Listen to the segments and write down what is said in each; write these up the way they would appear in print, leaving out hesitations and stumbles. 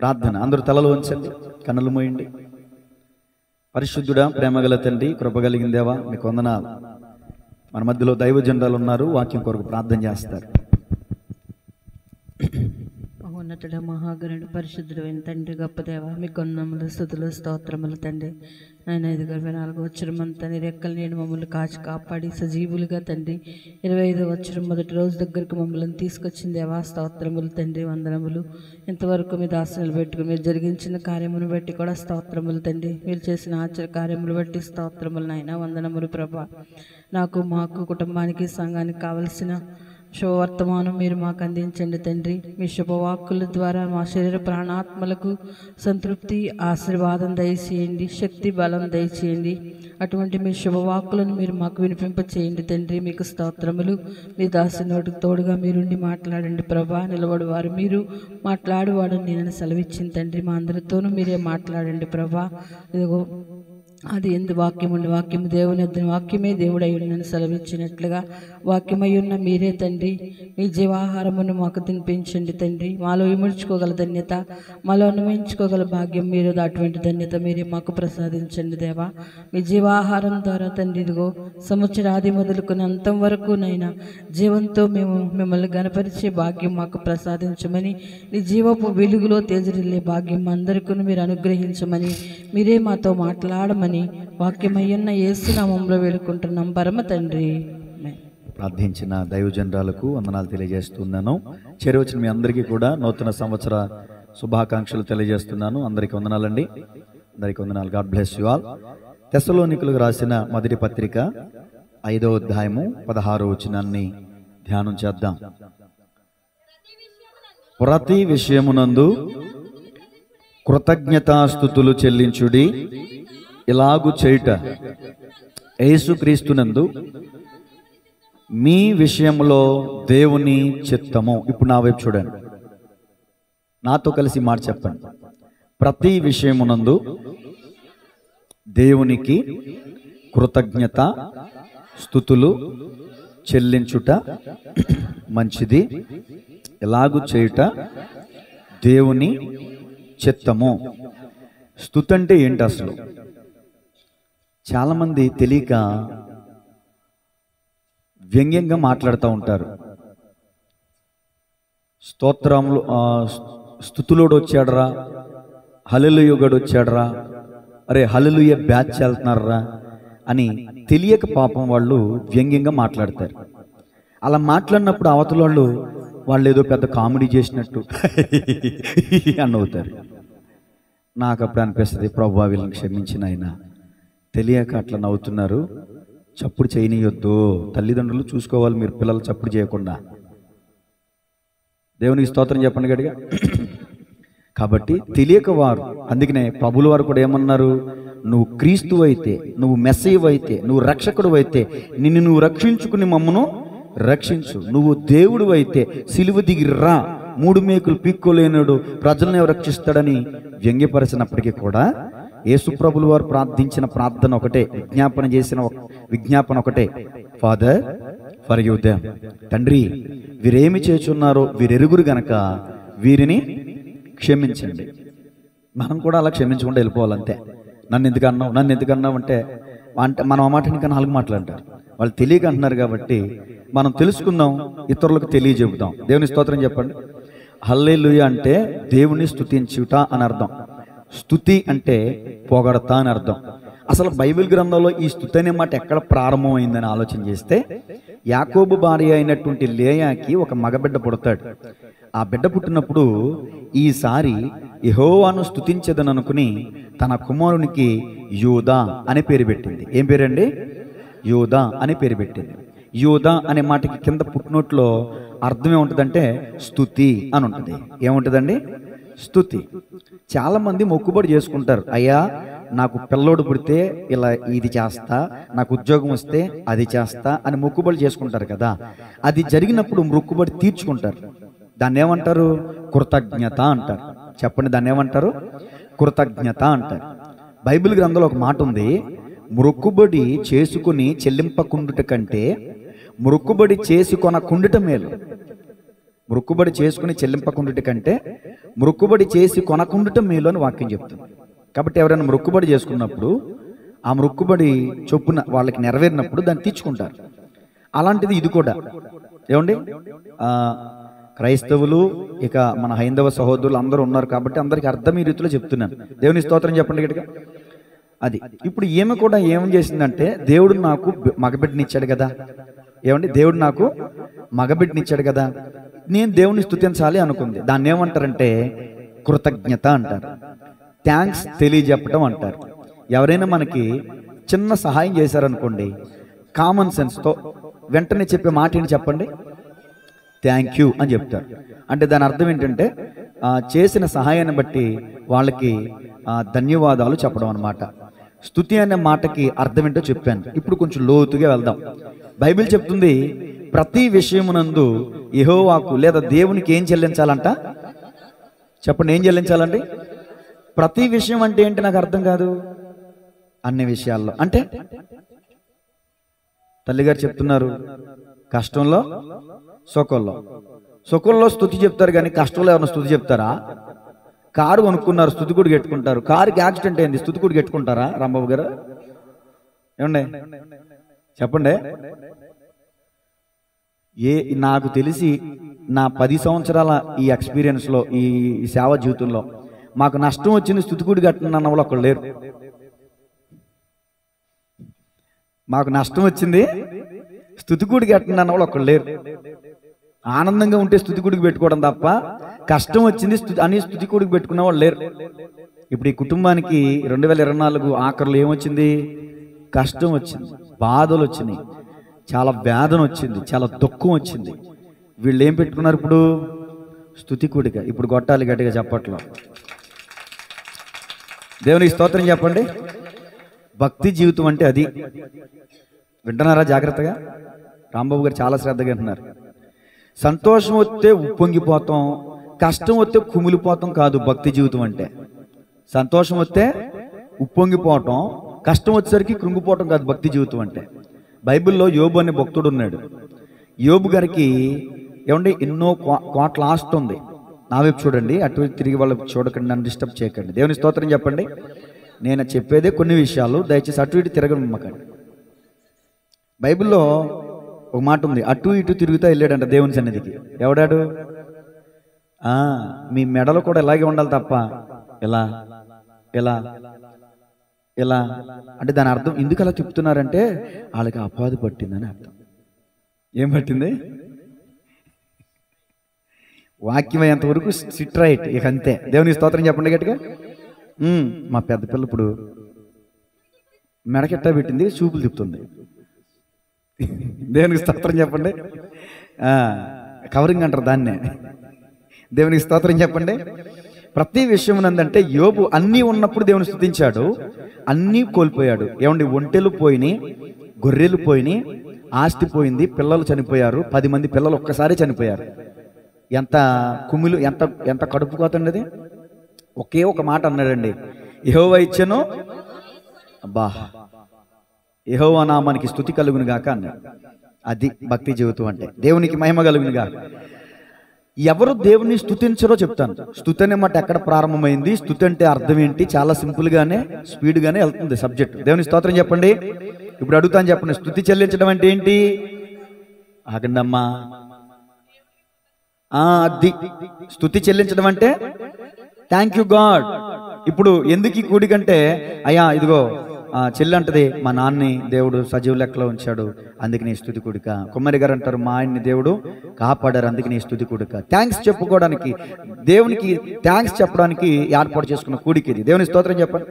ప్రార్థన. అందరూ తలలు వంచండి, కన్నులు మూయండి. పరిశుద్ధుడా, ప్రేమగల తండ్రి, కృపగలిగిన దేవా, మీకు వందనాలు. మన మధ్యలో దైవజనులు ఉన్నారు, వాక్యం కొరకు ప్రార్థన చేస్తారు. మహోన్నతుడ, మహాగణుడు, పరిశుద్ధుడు అయిన తండ్రి, గొప్ప దేవ, మీకు వందనములు, స్తుతులు, స్తోత్రములు తండ్రి. ఆయన 5-24 వచ్చరమంతా నీ రెక్కల నీడు మమ్మల్ని కాచి కాపాడి సజీవులుగా తండ్రి 25వ వచ్చరం మొదటి రోజు దగ్గరకు మమ్మల్ని తీసుకొచ్చింది దేవా, స్తోత్రములు తండ్రి, వందనములు. ఇంతవరకు మీ దాసనలు పెట్టుకుని మీరు జరిగించిన కార్యమును బట్టి కూడా స్తోత్రములు తండ్రి. మీరు చేసిన ఆశ్చర్య కార్యములు బట్టి స్తోత్రములు నాయన, వందనములు ప్రభా. నాకు, మాకు, కుటుంబానికి, సంఘానికి కావలసిన శుభవర్తమానం మీరు మాకు అందించండి తండ్రి. మీ శుభవాక్కుల ద్వారా మా శరీర ప్రాణాత్మలకు సంతృప్తి, ఆశీర్వాదం దయచేయండి, శక్తి, బలం దయచేయండి. అటువంటి మీ శుభవాక్కులను మీరు మాకు వినిపింపచేయండి తండ్రి. మీకు స్తోత్రములు. మీ దాసి నోటికి తోడుగా మీరుండి మాట్లాడండి ప్రభా. నిలబడువారు మీరు, మాట్లాడువాడు నేను సెలవిచ్చింది తండ్రి. మా అందరితోనూ మీరే మాట్లాడండి ప్రభా. ఇదిగో అది ఎందు వాక్యం ఉండి వాక్యము దేవుని వద్ద, వాక్యమే దేవుడై ఉన్నని సెలవిచ్చినట్లుగా వాక్యమై ఉన్న మీరే తండ్రి మీ జీవాహారమును మాకు తినిపించండి తండ్రి. మాలో విమర్చుకోగల ధన్యత, మాలో అనుభవించుకోగల భాగ్యం మీరు, అటువంటి ధన్యత మీరే మాకు ప్రసాదించండి దేవా. మీ జీవాహారం ద్వారా తండ్రి ఇదిగో సంవత్సరాది మొదలుకొని అంతం వరకు నైనా జీవంతో మేము మిమ్మల్ని గణపరిచే భాగ్యం మాకు ప్రసాదించమని, నీ జీవపు వెలుగులో తేజరిల్లే భాగ్యం అందరికీ మీరు అనుగ్రహించమని, మీరే మాతో మాట్లాడమని వాక్యమయ్యున్న యేసు నామములో వేడుకుంటున్నాం పరమ తండ్రి. ప్రార్థించిన దైవజనరాలకు వందనాలు తెలియజేస్తున్నాను. చేరవచ్చిన మీ అందరికీ కూడా నూతన సంవత్సర శుభాకాంక్షలు తెలియజేస్తున్నాను. అందరికీ వందనాలండి, అందరికీ వందనాలు. God bless you all. తెస్సలోనికులకు రాసిన మొదటి పత్రిక 5వ అధ్యాయము 16వ వచనాన్ని ధ్యానం చేద్దాం. ప్రతి విషయమునందు కృతజ్ఞతాస్తుతులు చెల్లించుడి, ఇలాగు చేయుట యేసుక్రీస్తునందు మీ విషయంలో దేవుని చిత్తము. ఇప్పుడు నా వైపు చూడండి, నాతో కలిసి మాట చెప్పండి. ప్రతి విషయమునందు దేవునికి కృతజ్ఞత స్తుతులు చెల్లించుట మంచిది, ఇలాగు చేయుట దేవుని చిత్తము. స్తుతి అంటే ఏంటి అసలు? చాలామంది తెలియక వ్యంగ్యంగా మాట్లాడుతూ ఉంటారు. స్తోత్రములు, స్తుతులోడు వచ్చాడరా, హల్లెలూయగాడు వచ్చాడరా, అరే హల్లెలూయ బ్యాచ్ వెళ్తున్నారా అని తెలియక పాపం వాళ్ళు వ్యంగ్యంగా మాట్లాడతారు. అలా మాట్లాడినప్పుడు అవతల వాళ్ళు ఏదో పెద్ద కామెడీ చేసినట్టు అనవుతారు. నాకు అప్పుడు అనిపిస్తుంది, ప్రభువా వీళ్ళని క్షమించిన ఆయన, తెలియక అట్లా నవ్వుతున్నారు, చప్పుడు చేయనీయొద్దు. తల్లిదండ్రులు చూసుకోవాలి మీరు, పిల్లలు చప్పుడు చేయకుండా. దేవునికి స్తోత్రం చెప్పండి గట్టిగా. కాబట్టి తెలియక వారు, అందుకనే ప్రభుల వారు కూడా ఏమన్నారు, నువ్వు క్రీస్తు అయితే, నువ్వు మెస్సయ్య అయితే, నువ్వు రక్షకుడు అయితే, నిన్ను నువ్వు రక్షించుకుని మమ్మను రక్షించు. నువ్వు దేవుడు అయితే సిలువ దిగి రా, 3 మేకులు పీక్కోలేనుడు ప్రజలను ఎవరు రక్షిస్తాడని వ్యంగ్యపరిచినప్పటికీ కూడా యేసుప్రభుల వారు ప్రార్థించిన ప్రార్థన ఒకటే, విజ్ఞాపన చేసిన విజ్ఞాపన ఒకటే, ఫాదర్ ఫర్గివ్ దెమ్. తండ్రి వీరేమి చేస్తున్నారో వీరెరుగురు గనక వీరిని క్షమించండి. మనం కూడా అలా క్షమించకుండా వెళ్ళిపోవాలంతే. నన్ను ఎందుకు అన్నావు అంటే మనం ఆ మాట ఇంకా 4 మాటలు అంటారు. వాళ్ళు తెలియక అంటున్నారు కాబట్టి మనం తెలుసుకుందాం, ఇతరులకు తెలియజెబుదాం. దేవుని స్తోత్రం చెప్పండి. హల్లెలూయా అంటే దేవుని స్తుతించుట అని అర్థం. స్తుతి అంటే పొగడతా అని అర్థం. అసలు బైబిల్ గ్రంథంలో ఈ స్తుతి అనే మాట ఎక్కడ ప్రారంభమైందని ఆలోచన చేస్తే, యాకోబు భార్య అయినటువంటి లేయాకి ఒక మగబిడ్డ పుడతాడు. ఆ బిడ్డ పుట్టినప్పుడు ఈసారి యెహోవాను స్తుతించదని అనుకుని తన కుమారునికి యూదా అనే పేరు పెట్టింది. ఏం పేరండి? యూదా అనే పేరు పెట్టింది. యూదా అనే మాటకి కింద పుట్టినోట్లో అర్థం ఏముంటుందంటే స్తుతి అని ఉంటుంది. ఏముంటుందండి? స్తుతి. చాలామంది మొక్కుబడి చేసుకుంటారు, అయ్యా నాకు పిల్లోడు పుడితే ఇలా ఇది చేస్తా, నాకు ఉద్యోగం వస్తే అది చేస్తా అని మొక్కుబడి చేసుకుంటారు కదా. అది జరిగినప్పుడు మొక్కుబడి తీర్చుకుంటారు. దాన్ని ఏమంటారు? కృతజ్ఞత అంటారు. చెప్పండి, దాన్ని ఏమంటారు? కృతజ్ఞత అంటారు. బైబిల్ గ్రంథంలో ఒక మాట ఉంది, మొక్కుబడి చేసుకుని చెల్లింపకుండుట కంటే మొక్కుబడి చేసుకొనకుండుట మేలు. మొక్కుబడి చేసుకుని చెల్లింపకుండుట కంటే మొక్కుబడి చేసి కొనకుండుట మీలో అని వాక్యం చెప్తుంది. కాబట్టి ఎవరైనా మొక్కుబడి చేసుకున్నప్పుడు ఆ మొక్కుబడి చొప్పున వాళ్ళకి నెరవేరినప్పుడు దాన్ని తీర్చుకుంటారు. అలాంటిది ఇది కూడా. ఏమండి, క్రైస్తవులు ఇక మన హైందవ సహోదరులు అందరూ ఉన్నారు కాబట్టి అందరికి అర్థం ఈ రీతిలో చెప్తున్నాను. దేవుని స్తోత్రం చెప్పండి గట్టిగా. అది ఇప్పుడు ఈమె కూడా ఏం చేసిందంటే, దేవుడు నాకు మగబిడ్డనిచ్చాడు కదా, ఏమండి, దేవుడు నాకు మగబిడ్డనిచ్చాడు కదా, నేను దేవుని స్తుతించాలి అనుకుంది. దాన్ని ఏమంటారంటే కృతజ్ఞత అంటారు, థ్యాంక్స్ తెలియజెప్పడం అంటారు. ఎవరైనా మనకి చిన్న సహాయం చేశారనుకోండి, కామన్ సెన్స్తో వెంటనే చెప్పే మాట ఏంటి చెప్పండి? థ్యాంక్ యూ అని చెప్తారు. అంటే దాని అర్థం ఏంటంటే చేసిన సహాయాన్ని బట్టి వాళ్ళకి ధన్యవాదాలు చెప్పడం అన్నమాట. స్తుతి అనే మాటకి అర్థం ఏంటో చెప్పాను. ఇప్పుడు కొంచెం లోతుగా వెళ్దాం. బైబిల్ చెప్తుంది, ప్రతి విషయమునందు యెహోవాకు లేదా దేవునికి ఏం చెల్లించాలంట? చెప్పండి, ఏం చెల్లించాలండి? ప్రతి విషయం అంటే ఏంటి? నాకు అర్థం కాదు. అన్ని విషయాల్లో అంటే తల్లిగారు చెప్తున్నారు, కష్టంలో సుఖంలో. సుఖంలో స్తుతి చెప్తారు కానీ కష్టంలో ఏమైనా స్తుతి చెప్తారా? కారు కొనుక్కున్నారు, స్తుతి కూడా పెట్టుకుంటారు. కారుకి యాక్సిడెంట్ అయింది, స్తుతి కూడా పెట్టుకుంటారా? రాంబాబు గారు ఏమండి చెప్పండి. నాకు తెలిసి నా 10 సంవత్సరాల ఈ ఎక్స్పీరియన్స్లో, ఈ సేవా జీవితంలో మాకు నష్టం వచ్చింది స్తుతి కూడా కట్టిన వాళ్ళు ఒకళ్ళు లేరు. మాకు నష్టం వచ్చింది స్తుతి గుడికి కట్టిన వాళ్ళు ఒకళ్ళు లేరు. ఆనందంగా ఉంటే స్తుతి గుడికి పెట్టుకోవడం తప్ప కష్టం వచ్చింది అని స్తుతి గుడికి పెట్టుకున్న వాళ్ళు లేరు. ఇప్పుడు ఈ కుటుంబానికి 2024 ఆఖరులో ఏమొచ్చింది? కష్టం వచ్చింది, బాధలు వచ్చినాయి, చాలా వేదన వచ్చింది, చాలా దుఃఖం వచ్చింది. వీళ్ళు ఏం పెట్టుకున్నారు ఇప్పుడు? స్తుతి కూడిక. ఇప్పుడు కొట్టాలి గట్టిగా చెప్పట్లో. దేవునికి స్తోత్రం చెప్పండి. భక్తి జీవితం అంటే అది. వింటున్నారా జాగ్రత్తగా? రాంబాబు గారు చాలా శ్రద్ధగా వింటున్నారు. సంతోషం వస్తే ఉప్పొంగిపోతాం, కష్టం వస్తే కుమిలిపోతాం కాదు భక్తి జీవితం అంటే. సంతోషం వస్తే ఉప్పొంగిపోవటం, కష్టం వచ్చేసరికి కృంగిపోవటం కాదు భక్తి జీవితం అంటే. బైబిల్లో యోబు అనే భక్తుడు ఉన్నాడు. యోబు గారికి ఏమంటే ఎన్నో కోట్ల ఆస్తి ఉంది. నా వైపు చూడండి, అటు తిరిగి వాళ్ళకి చూడకండి, నన్ను డిస్టర్బ్ చేయకండి. దేవుని స్తోత్రం చెప్పండి. నేను చెప్పేదే కొన్ని విషయాలు, దయచేసి అటు ఇటు తిరగమ్మకండి. బైబిల్లో ఒక మాట ఉంది, అటు ఇటు తిరుగుతా వెళ్ళాడంట దేవుని సన్నిధికి. ఎవడాడు? మీ మెడలు కూడా ఇలాగే ఉండాలి తప్ప ఎలా ఎలా ఎలా అంటే దాని అర్థం ఎందుకు అలా తిప్పుతున్నారంటే వాళ్ళకి అపాధి పట్టిందని అర్థం. ఏం పట్టింది? వాక్యం అయ్యేంత వరకు సిట్ రైట్, ఇక అంతే. దేవుని స్తోత్రం చెప్పండి గట్టిగా. మా పెద్ద పిల్ల ఇప్పుడు మెడకెట్టా పెట్టింది, చూపులు తిప్పుతుంది. దేవునికి స్తోత్రం చెప్పండి. కవరింగ్ అంటారు దాన్నే. దేవునికి స్తోత్రం చెప్పండి. ప్రతి విషయం నందంటే యోబు అన్నీ ఉన్నప్పుడు దేవుని స్తుతించాడు, అన్నీ కోల్పోయాడు. ఏమండి, ఒంటెలు పోయినాయి, గొర్రెలు పోయినాయి, ఆస్తి పోయింది, పిల్లలు చనిపోయారు, 10 మంది పిల్లలు ఒక్కసారి చనిపోయారు. ఎంత కుమిలు, ఎంత ఎంత కడుపు కోతండి అది. ఒకే ఒక మాట అన్నాడండి, యెహోవా ఇచ్చెను, అబ్బా యెహోవా నామానికి స్తుతి కలుగును గాక అన్నాడు. అది భక్తి జీవితం అంటే. దేవునికి మహిమ కలుగును గాక. ఎవరు దేవుని స్తుతించరో చెప్తాను. స్తుతి అనే మాట ఎక్కడ ప్రారంభమైంది, స్తుతి అంటే అర్థం ఏంటి? చాలా సింపుల్ గానే స్పీడ్ గానే వెళ్తుంది సబ్జెక్ట్. దేవుని స్తోత్రం చెప్పండి. ఇప్పుడు అడుగుతాను చెప్పండి, స్తుతి చెల్లించడం అంటే ఏంటి? ఆగండమ్మా. అది స్తుతి చెల్లించడం అంటే థ్యాంక్ యూ గాడ్. ఇప్పుడు ఎందుకు ఈ కూడికంటే, అయ్యా ఇదిగో చెల్లి అంటది, మా నాన్నని దేవుడు సజీవ లెక్కలో ఉంచాడు, అందుకే నీ స్తుతి కూడిక. కుమ్మరి గారు అంటారు, మా ఆయన్ని దేవుడు కాపాడారు, అందుకే నీ స్తుతి కూడిక. థ్యాంక్స్ చెప్పుకోవడానికి, దేవునికి థ్యాంక్స్ చెప్పడానికి ఏర్పాటు చేసుకున్న కూడిక ఇది. దేవుని స్తోత్రం చెప్పండి.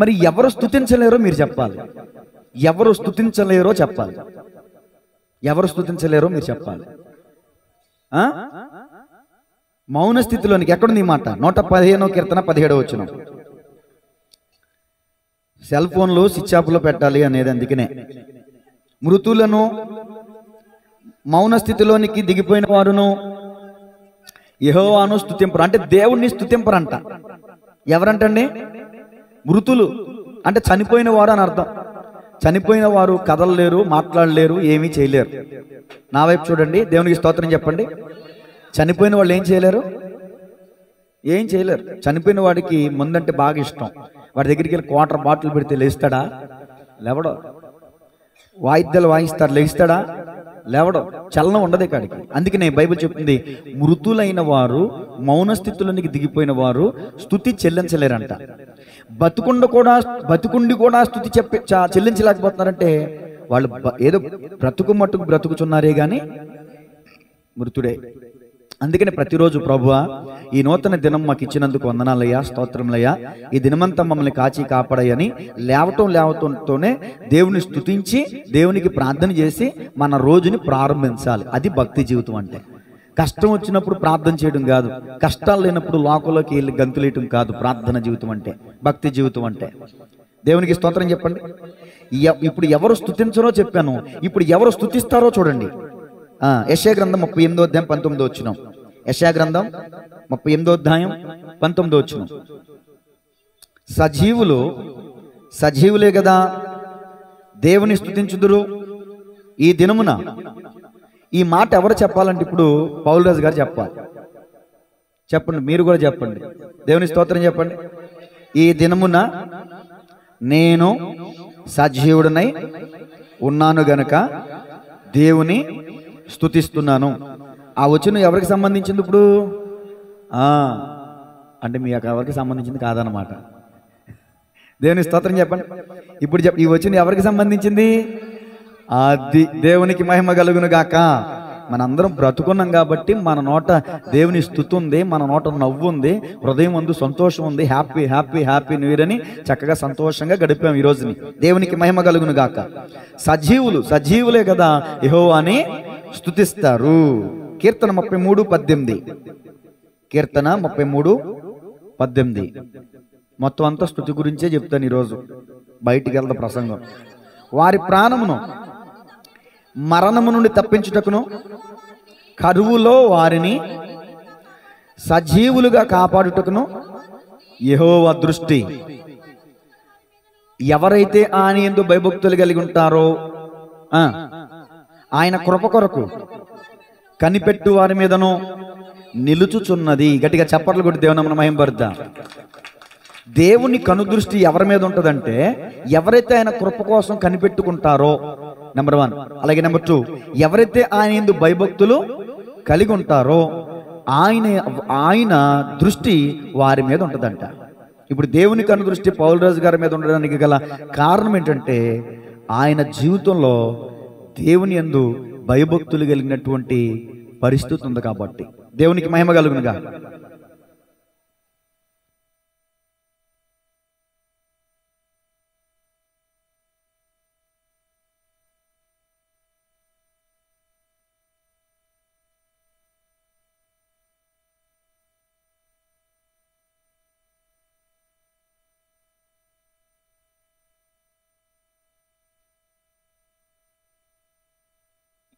మరి ఎవరు స్తుతించలేరో మీరు చెప్పాలి. ఎవరు స్తుతించలేరో చెప్పాలి. ఎవరు స్తుతించలేరో మీరు చెప్పాలి. మౌన స్థితిలోనికి ఎక్కడుంది ఈ మాట? 115వ కీర్తన 17వ వచనం. సెల్ ఫోన్లు స్విచ్ ఆఫ్లో పెట్టాలి అనేది అందుకనే. మృతులను, మౌన స్థితిలోనికి దిగిపోయిన వారును యెహోవాను స్తుతింపరు. అంటే దేవుణ్ణి స్తుతింపరంట. ఎవరంటండి? మృతులు అంటే చనిపోయిన వారు అని అర్థం. చనిపోయిన వారు కదలలేరు, మాట్లాడలేరు, ఏమీ చేయలేరు. నా వైపు చూడండి, దేవునికి స్తోత్రం చెప్పండి. చనిపోయిన వాళ్ళు ఏం చేయలేరు, ఏం చేయలేరు. చనిపోయిన వాడికి ముందంటే బాగా ఇష్టం. వాడి దగ్గరికి వెళ్ళి క్వార్టర్ బాటిల్ పెడితే లేస్తాడా? లేవడో. వాయిద్యాలు వాయిస్తారు, లేస్తాడా? లేవడం. చలనం ఉండదే కాడికి. అందుకనే బైబిల్ చెప్తుంది, మృతులైన వారు, మౌన స్థితిలోనికి దిగిపోయిన వారు స్తుతి చెల్లించలేరంట. బతుకుండి కూడా స్తుతి చెల్లించలేకపోతున్నారంటే వాళ్ళు ఏదో బ్రతుకు మట్టుకు బ్రతుకుచున్నారే గాని మృతుడే. అందుకని ప్రతిరోజు ప్రభువా, ఈ నూతన దినం మాకు ఇచ్చినందుకు వందనాలయ్యా, స్తోత్రములయ్యా, ఈ దినమంతా మమ్మల్ని కాచి కాపాడయ్యని లేవటంతోనే దేవుని స్తుతించి దేవునికి ప్రార్థన చేసి మన రోజుని ప్రారంభించాలి. అది భక్తి జీవితం అంటే. కష్టం వచ్చినప్పుడు ప్రార్థన చేయడం కాదు, కష్టాలు లేనప్పుడు లోకంలోకి వెళ్ళి గంతులేయటం కాదు ప్రార్థన జీవితం అంటే, భక్తి జీవితం అంటే. దేవునికి స్తోత్రం చెప్పండి. ఇప్పుడు ఎవరు స్తుతించరో చెప్పాను, ఇప్పుడు ఎవరు స్తుతిస్తారో చూడండి. యెషయా గ్రంథం 38వ అధ్యాయం 19వ వచనం. యెషయా గ్రంథం 38వ అధ్యాయం 19వ వచనం. సజీవులే కదా దేవుని స్తుతించుదురు ఈ దినమున. ఈ మాట ఎవరు చెప్పాలంటే ఇప్పుడు పౌలురాజు గారు చెప్పాలి. చెప్పండి, మీరు కూడా చెప్పండి, దేవుని స్తోత్రం చెప్పండి. ఈ దినమున నేను సజీవుడనై ఉన్నాను గనుక దేవుని స్తుతిస్తున్నాను. ఆ వచనం ఎవరికి సంబంధించింది ఇప్పుడు? అంటే మీ ఎవరికి సంబంధించింది కాదనమాట. దేవుని స్తోత్రం చెప్పండి. ఇప్పుడు ఈ వచనం ఎవరికి సంబంధించింది? అది దేవునికి మహిమ కలుగును గాక. మనందరం బ్రతుకున్నాం కాబట్టి మన నోట దేవుని స్తుతి ఉంది, మన నోట నవ్వు ఉంది, హృదయం ముందు సంతోషం ఉంది. Happy happy happy new year అని చక్కగా సంతోషంగా గడిపాం ఈ రోజుని. దేవునికి మహిమ కలుగును గాక. సజీవులే కదా యెహోవాని స్తుతిస్తారు. కీర్తన 33:18. కీర్తన 33:18. మొత్తం అంతా స్తుతి గురించే చెప్తాను ఈరోజు. బయటికి వెళ్దా ప్రసంగం. వారి ప్రాణమును మరణము నుండి తప్పించుటకును, కరువులో వారిని సజీవులుగా కాపాడుటకును యెహోవా దృష్టి ఎవరైతే ఆయన యందు భయభక్తులు కలిగి ఉంటారో ఆయన కృప కొరకు కనిపెట్టు వారి మీదను నిలుచుచున్నది. గట్టిగా చప్పట్లు కొట్టి దేవుని మహిమపరుద్దాం. దేవుని కనుదృష్టి ఎవరి మీద ఉంటుందంటే ఎవరైతే ఆయన కృప కోసం కనిపెట్టుకుంటారో, నెంబర్ 1. అలాగే నెంబర్ 2, ఎవరైతే ఆయన యందు భయభక్తులు కలిగి ఉంటారో ఆయన దృష్టి వారి మీద ఉంటుందంట. ఇప్పుడు దేవుని కనుదృష్టి పౌలురాజు గారి మీద ఉండడానికి గల కారణం ఏంటంటే ఆయన జీవితంలో దేవుని యందు భయభక్తులు కలిగినటువంటి పరిస్థితి ఉంది కాబట్టి. దేవునికి మహిమ కలుగునుగా.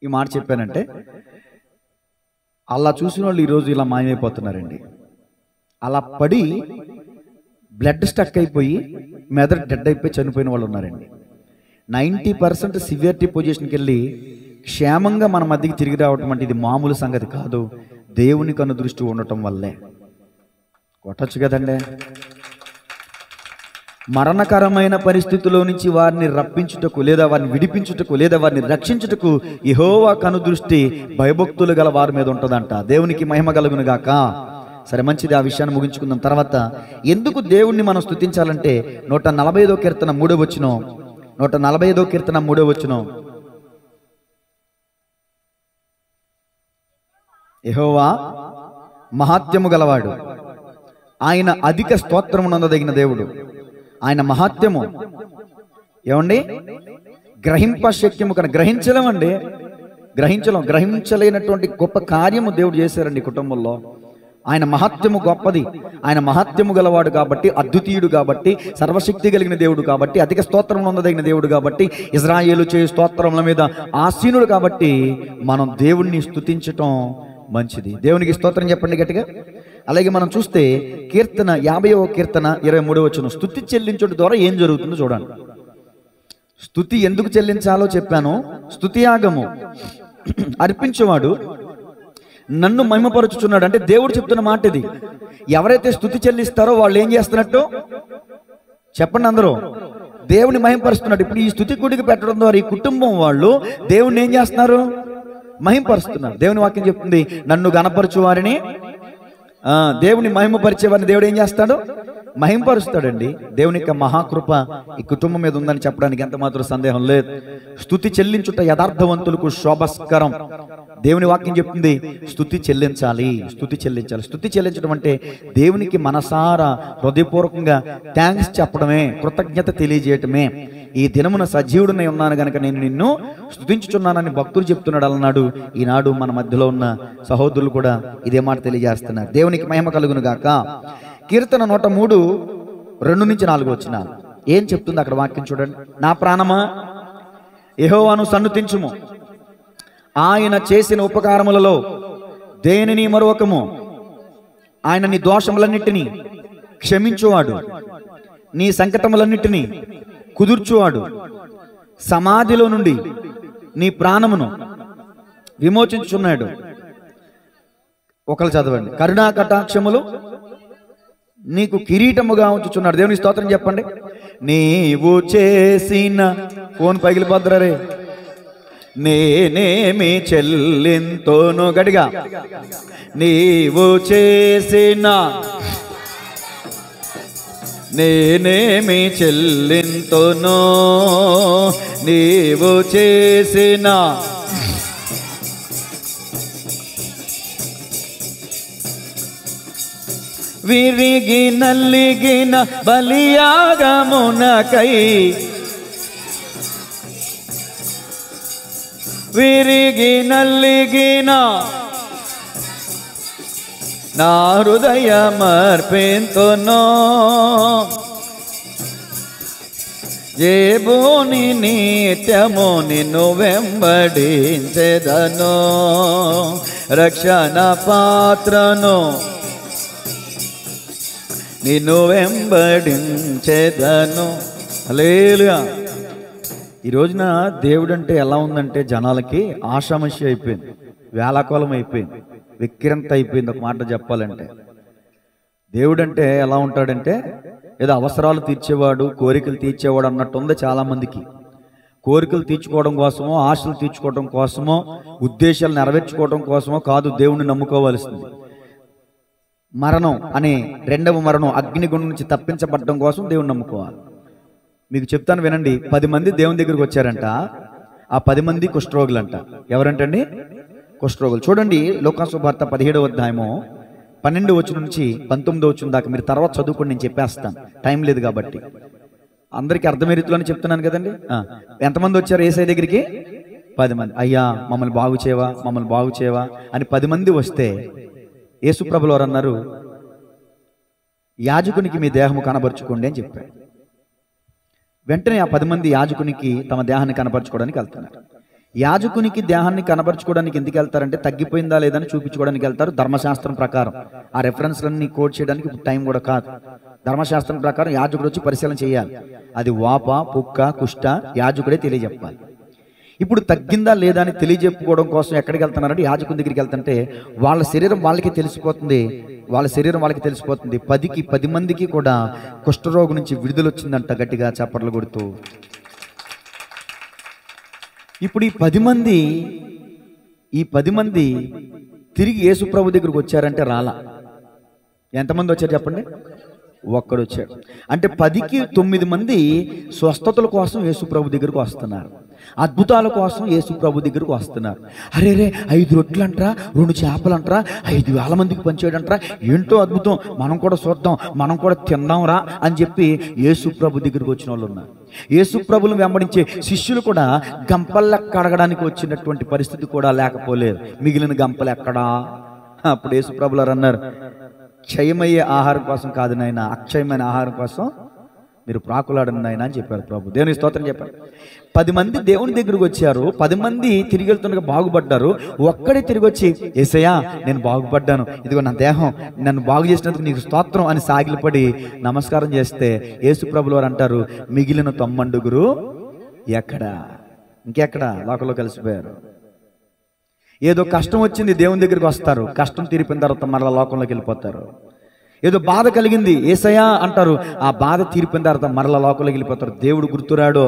ఈ మాట చెప్పానంటే అలా చూసిన వాళ్ళు ఈరోజు ఇలా మాయమైపోతున్నారండి. అలా పడి బ్లడ్ స్టక్ అయిపోయి మెదడు డెడ్ అయిపోయి చనిపోయిన వాళ్ళు ఉన్నారండి. 90% సివియరిటీ పొజిషన్కి వెళ్ళి క్షేమంగా మన మధ్యకి తిరిగి రావటం అంటే ఇది మామూలు సంగతి కాదు. దేవుని కన్ను దృష్టి ఉండటం వల్లే. కొట్టచ్చు కదండి. మరణకరమైన పరిస్థితుల్లో నుంచి వారిని రప్పించుటకు లేదా వారిని విడిపించుటకు లేదా వారిని రక్షించుటకు యెహోవా కనుదృష్టి భయభక్తులు గల వారి మీద ఉంటుందంట. దేవునికి మహిమ కలుగును గాక. సరే, మంచిది. ఆ విషయాన్ని ముగించుకుందాం. తర్వాత ఎందుకు దేవుణ్ణి మనం స్తుతించాలంటే 145వ కీర్తన 3వ వచనం. 145వ కీర్తన 3వ వచనం. యెహోవా మహాత్యము గలవాడు, ఆయన అధిక స్తోత్రమునందదగిన దేవుడు. ఆయన మహాత్యము ఏమండి గ్రహింప శక్యము కన్నా గ్రహించలేమండి. గ్రహించలేనటువంటి గొప్ప కార్యము దేవుడు చేశారండి కుటుంబంలో. ఆయన మహాత్యము గొప్పది. ఆయన మహాత్యము గలవాడు కాబట్టి, అద్వితీయుడు కాబట్టి, సర్వశక్తి కలిగిన దేవుడు కాబట్టి, అధిక స్తోత్రం పొందదగిన దేవుడు కాబట్టి, ఇజ్రాయేలు చేయు స్తోత్రముల మీద ఆసీనుడు కాబట్టి మనం దేవుణ్ణి స్తుతించటం మంచిది. దేవునికి స్తోత్రం చెప్పండి గట్టిగా. అలాగే మనం చూస్తే కీర్తన 50వ కీర్తన 23వ వచనం. స్తుతి చెల్లించడం ద్వారా ఏం జరుగుతుందో చూడండి. స్తుతి ఎందుకు చెల్లించాలో చెప్పాను. స్తుతి యాగము అర్పించేవాడు నన్ను మహిమపరుచుచున్నాడు. అంటే దేవుడు చెప్తున్న మాట ఇది. ఎవరైతే స్తుతి చెల్లిస్తారో వాళ్ళు ఏం చేస్తున్నట్టు చెప్పండి అందరూ? దేవుని మహిమపరుస్తున్నాడు. ఇప్పుడు ఈ స్తుతి గుడికి పెట్టడం ద్వారా ఈ కుటుంబం వాళ్ళు దేవుణ్ణి ఏం చేస్తున్నారు? మహిమపరుస్తున్నారు. దేవుని వాక్యం చెప్తుంది, నన్ను గణపరచు వారిని, దేవుని మహిమపరిచే వారిని దేవుడు ఏం చేస్తాడు? మహింపరుస్తాడండి. దేవుని యొక్క మహాకృప ఈ కుటుంబం మీద ఉందని చెప్పడానికి ఎంత మాత్రం సందేహం లేదు. స్తుతి చెల్లించుట యథార్థవంతులకు శోభస్కరం. దేవుని వాక్యం చెప్తుంది స్తుతి చెల్లించాలి, స్తుతి చెల్లించాలి. స్తుతి చెల్లించడం అంటే దేవునికి మనసారా హృదయపూర్వకంగా థ్యాంక్స్ చెప్పడమే, కృతజ్ఞత తెలియజేయటమే. ఈ దినమున సజీవుడినై ఉన్నాను గనక నేను నిన్ను స్తుతించుచున్నానని భక్తులు చెప్తున్నాడు అన్నాడు. ఈనాడు మన మధ్యలో ఉన్న సహోదరులు కూడా ఇదే మాట తెలియజేస్తున్నారు. దేవునికి మహిమ కలుగును గాక. కీర్తన 103 2-4 వచనాలు ఏం చెప్తుంది అక్కడ వాక్యం చూడండి. నా ప్రాణమా యెహోవాను సన్నుతించుము, ఆయన చేసిన ఉపకారములలో దేనిని మరొకము. ఆయన నీ దోషములన్నిటినీ క్షమించువాడు, నీ సంకటములన్నిటినీ కుదుర్చువాడు, సమాధిలో నుండి నీ ప్రాణమును విమోచించుచున్నాడు. ఒకళ్ళు చదవండి. కరుణా కటాక్షములు నీకు కిరీటముగా ఉంచుచున్నాడు. దేవుని స్తోత్రం చెప్పండి. నీవు చేసిన ఫోన్ పగిలిపోద్దురే, నేనేమి చెల్లింతోను, గడిగా నీవు చేసిన నేనేమి చెల్లింతోను, నీవు చేసిన విరిగి నల్లిగిన బలియాగమునకై, విరిగి నల్లిగిన నా హృదయమర్పింతును, జేబుని నిత్యము నిన్ను వెంబడించెదను, రక్షణ పాత్రను నిన్ను వెంబడించెదను. హల్లెలూయా. ఈ రోజున దేవుడు అంటే ఎలా ఉందంటే జనాలకి ఆషామషి అయిపోయింది, వేలాకోలం అయిపోయింది, విక్రంత అయిపోయింది. ఒక మాట చెప్పాలంటే దేవుడు అంటే ఎలా ఉంటాడంటే ఏదో అవసరాలు తీర్చేవాడు, కోరికలు తీర్చేవాడు అన్నట్టు ఉంది చాలామందికి. కోరికలు తీర్చుకోవడం కోసమో, ఆశలు తీర్చుకోవడం కోసమో, ఉద్దేశాలు నెరవేర్చుకోవడం కోసమో కాదు దేవుణ్ణి నమ్ముకోవాల్సింది. మరణం అనే రెండవ మరణం, అగ్నిగుండం నుంచి తప్పించబడడం కోసం దేవుణ్ణి నమ్ముకోవాలి. మీకు చెప్తాను వినండి. 10 మంది దేవుని దగ్గరికి వచ్చారంట. ఆ 10 మంది కుష్ఠరోగులంట. ఎవరంటండి? కుష్ఠరోగులు. చూడండి లోకాసు వార్త 17వ అధ్యాయము 12 వచనం నుంచి 19 వచనం దాకా మీరు తర్వాత చదువుకొని నేను చెప్పేస్తాను, టైం లేదు కాబట్టి. అందరికీ అర్థమయ్యే రీతిలోనే చెప్తున్నాను కదండి. ఎంతమంది వచ్చారు యేసయ్య దగ్గరికి? 10 మంది. అయ్యా మమ్మల్ని బాగు చేయవా, మమ్మల్ని బాగు చేయవా అని 10 మంది వస్తే యేసుప్రభులు వారు అన్నారు, యాజకునికి మీ దేహము కనబరుచుకోండి అని చెప్పాడు. వెంటనే ఆ 10 మంది యాజకునికి తమ దేహాన్ని కనపరచుకోవడానికి వెళ్తున్నారు. యాజకునికి దేహాన్ని కనబరుచుకోవడానికి ఎందుకు వెళ్తారంటే తగ్గిపోయిందా లేదని చూపించుకోవడానికి వెళ్తారు. ధర్మశాస్త్రం ప్రకారం ఆ రెఫరెన్స్లన్నీ కోట్ చేయడానికి టైం కూడా కాదు. ధర్మశాస్త్రం ప్రకారం యాజకుడు వచ్చి పరిశీలన చేయాలి. అది వాప, పుక్క, కుష్ట యాజకుడే తెలియజెప్పాలి. ఇప్పుడు తగ్గిందా లేదా అని తెలియజెప్పుకోవడం కోసం ఎక్కడికి వెళ్తున్నారంటే యాజకుని దగ్గరికి వెళ్తుంటే వాళ్ళ శరీరం వాళ్ళకి తెలిసిపోతుంది, వాళ్ళ శరీరం వాళ్ళకి తెలిసిపోతుంది. 10 మందికి కూడా కుష్ఠరోగం నుంచి విడుదల వచ్చిందంట. గట్టిగా చప్పట్లు కొడుతూ ఇప్పుడు ఈ 10 మంది తిరిగి యేసు ప్రభు దగ్గరికి వచ్చారంటే రాలా. ఎంతమంది వచ్చారు చెప్పండి? ఒక్కడు వచ్చాడు. అంటే 10కి 9 మంది స్వస్థతల కోసం యేసు ప్రభు దగ్గరకు వస్తున్నారు, అద్భుతాల కోసం యేసు ప్రభు దగ్గరకు వస్తున్నారు. అరే 5 రొట్టెలు అంటారా, 2 చేపలు అంటారా, 5,000 మందికి పంచేయడంటారా, ఏంటో అద్భుతం, మనం కూడా చూద్దాం, మనం కూడా తిందాం రా అని చెప్పి యేసు ప్రభు దగ్గరకు వచ్చిన వాళ్ళు ఉన్నారు. యేసు ప్రభులను వెంబడించే శిష్యులు కూడా గంపలెక్క అడగడానికి వచ్చినటువంటి పరిస్థితి కూడా లేకపోలేదు. మిగిలిన గంపలు ఎక్కడా? అప్పుడు యేసు ప్రభులు అన్నారు, క్షయమయ్యే ఆహారం కోసం కాదు నాయన, అక్షయమైన ఆహారం కోసం మీరు ప్రాకులాడను నాయన అని చెప్పారు ప్రభు. దేవుని స్తోత్రం చెప్పారు. 10 మంది దేవుని దగ్గరకు వచ్చారు. 10 మంది తిరిగి వెళ్తుండగా బాగుపడ్డారు. ఒక్కడే తిరిగి వచ్చి యేసయ్యా నేను బాగుపడ్డాను, ఇదిగో నా దేహం, నన్ను బాగు చేసినందుకు నీకు స్తోత్రం అని సాగిలపడి నమస్కారం చేస్తే యేసు ప్రభులు వారు అంటారు, మిగిలిన 90 ఎక్కడ? ఇంకెక్కడ? లోకంలో కలిసిపోయారు. ఏదో కష్టం వచ్చింది, దేవుని దగ్గరికి వస్తారు, కష్టం తీరిపోయిన తర్వాత మరలా లోకంలోకి వెళ్ళిపోతారు. ఏదో బాధ కలిగింది, యేసయ్యా అంటారు, ఆ బాధ తీరిపోయిన తర్వాత మరలా లోకంలోకి వెళ్ళిపోతారు. దేవుడు గుర్తురాడు.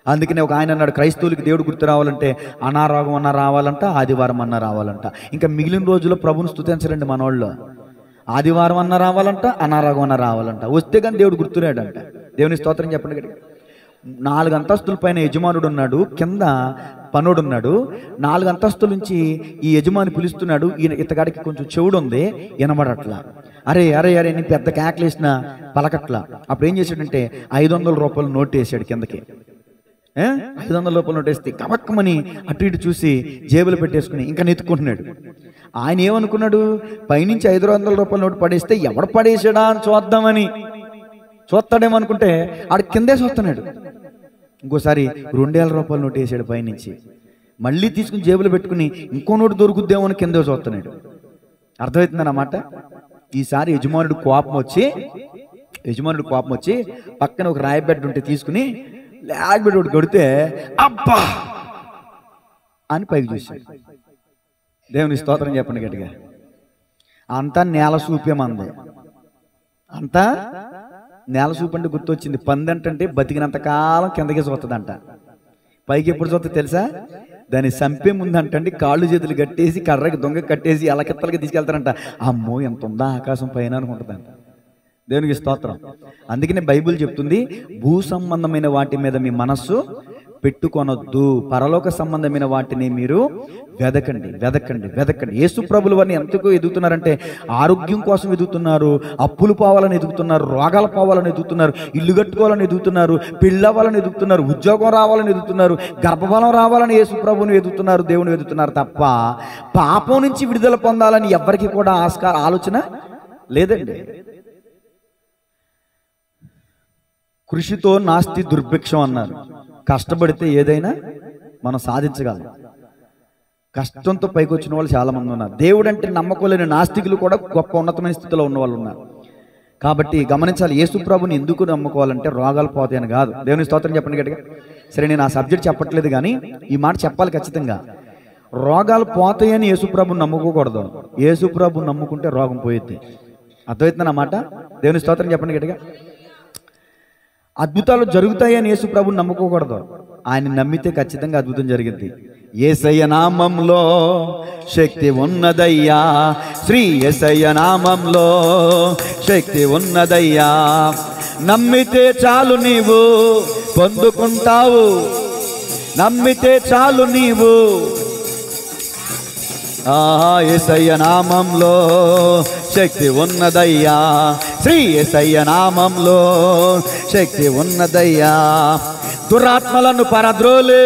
అందుకనే ఒక ఆయన అన్నాడు, క్రైస్తవులకి దేవుడు గుర్తు రావాలంటే అనారోగ్యం అన్నా రావాలంట, ఆదివారం అన్నా రావాలంట. ఇంకా మిగిలిన రోజుల్లో ప్రభుని స్తుతించరండి మనోళ్ళు. ఆదివారం అన్నా రావాలంట, అనారోగ్యం అన్నా రావాలంట. వస్తే కానీ దేవుడు గుర్తురాడంట. దేవుని స్తోత్రం చెప్పండి గట్టిగా. 4 అంతస్తుల పైన యజమానుడు ఉన్నాడు, కింద పనుడు ఉన్నాడు. 4 అంతస్తుల నుంచి ఈ యజమాని పిలుస్తున్నాడు. ఇతగాడికి కొంచెం చెవుడు ఉంది, వినబడట్లా. అరే అరే అరే నీ పెద్ద కేకలేసిన పలకట్లా. అప్పుడు ఏం చేశాడంటే 500 రూపాయలు నోట్ వేసాడు కిందకి. 500 రూపాయలు నోట్ వేస్తే కమక్కమని అటు ఇటు చూసి జేబులు పెట్టేసుకుని ఇంకా నెత్తుకుంటున్నాడు. ఆయన ఏమనుకున్నాడు, పైనుంచి 500 రూపాయల నోటు పడేస్తే ఎవడు పడేసాడా అని చూస్తాడేమనుకుంటే ఆడు కిందే చూస్తున్నాడు. ఇంకోసారి 2000 రూపాయల నోటు వేసాడు పైనుంచి. మళ్ళీ తీసుకుని జేబులు పెట్టుకుని ఇంకో నోటు దొరుకుద్దేమో అని కిందే చూస్తున్నాడు. అర్థమవుతుందన్నమాట. ఈసారి యజమానుడు కోపం వచ్చి పక్కన ఒక రాయి బెడ్ ఉంటే తీసుకుని లాగ్ బెడ్ ఒకటి కొడితే అబ్బా అని పైకి చూశాడు. దేవుని స్తోత్రం చెప్పండి గట్టిగా. అంతా నేల సూపేమంది. అంతా నేల సూపు అంటే గుర్తొచ్చింది. పంది అంటే బతికినంత కాలం కిందకే చూస్తుందంట, పైకి ఎప్పుడు చూస్తుంది తెలుసా? దాన్ని చంపే ముందు అంటండి కాళ్ళు చేతులు కట్టేసి కర్రకి దొంగ కట్టేసి అలకెత్తలకి తీసుకెళ్తారంట. అమ్మో ఎంత ఉందా ఆకాశం పైన అనుకుంటుందంట. దేవునికి స్తోత్రం. అందుకనే బైబిల్ చెప్తుంది, భూ సంబంధమైన వాటి మీద మీ మనస్సు పెట్టుకొనొద్దు, పరలోక సంబంధమైన వాటిని మీరు వెదకండి. యేసు ప్రభుల వారిని ఎంతకు ఎదుగుతున్నారంటే ఆరోగ్యం కోసం ఎదుగుతున్నారు, అప్పులు పోవాలని ఎదుగుతున్నారు, రోగాలు పోవాలని ఎదుగుతున్నారు, ఇల్లు కట్టుకోవాలని ఎదుగుతున్నారు, పెళ్ళవ్వాలని ఎదుగుతున్నారు, ఉద్యోగం రావాలని ఎదుగుతున్నారు, గర్భఫలం రావాలని యేసు ప్రభుని ఎదుగుతున్నారు, దేవుని ఎదుగుతున్నారు తప్ప పాపం నుంచి విడుదల పొందాలని ఎవ్వరికి కూడా ఆలోచన లేదండి. కృషితో నాస్తి దుర్భిక్షం అన్నారు. కష్టపడితే ఏదైనా మనం సాధించగలం. కష్టంతో పైకి వచ్చిన వాళ్ళు చాలా మంది ఉన్నారు. దేవుడు అంటే నమ్మకం లేని నాస్తికులు కూడా గొప్ప ఉన్నతమైన స్థితిలో ఉన్న వాళ్ళు ఉన్నారు. కాబట్టి గమనించాలి, యేసు ప్రభుని ఎందుకు నమ్ముకోవాలంటే రోగాలు పోతాయని కాదు. దేవుని స్తోత్రం చెప్పండి గట్టిగా. సరే, నేను ఆ సబ్జెక్ట్ చెప్పట్లేదు కానీ ఈ మాట చెప్పాలి ఖచ్చితంగా. రోగాలు పోతాయని యేసు ప్రభుని నమ్ముకోకూడదు. యేసు ప్రభుని నమ్ముకుంటే రోగం పోయిద్ది. అర్థమవుతుందన్న మాట. దేవుని స్తోత్రం చెప్పండి గట్టిగా. అద్భుతాలు జరుగుతాయని యేసు ప్రభుని నమ్ముకోకూడదు. ఆయన నమ్మితే ఖచ్చితంగా అద్భుతం జరిగింది. యేసయ్య నామంలో శక్తి ఉన్నదయ్యా, శ్రీ యేసయ్య నామంలో శక్తి ఉన్నదయ్యా. నమ్మితే చాలు నీవు పొందుకుంటావు, నమ్మితే చాలు నీవు. యేసయ్య నామంలో శక్తి ఉన్నదయ్యా, శ్రీ యేసయ్య నామంలో శక్తి ఉన్నదయ్యా. దురాత్మలను పరద్రోలే,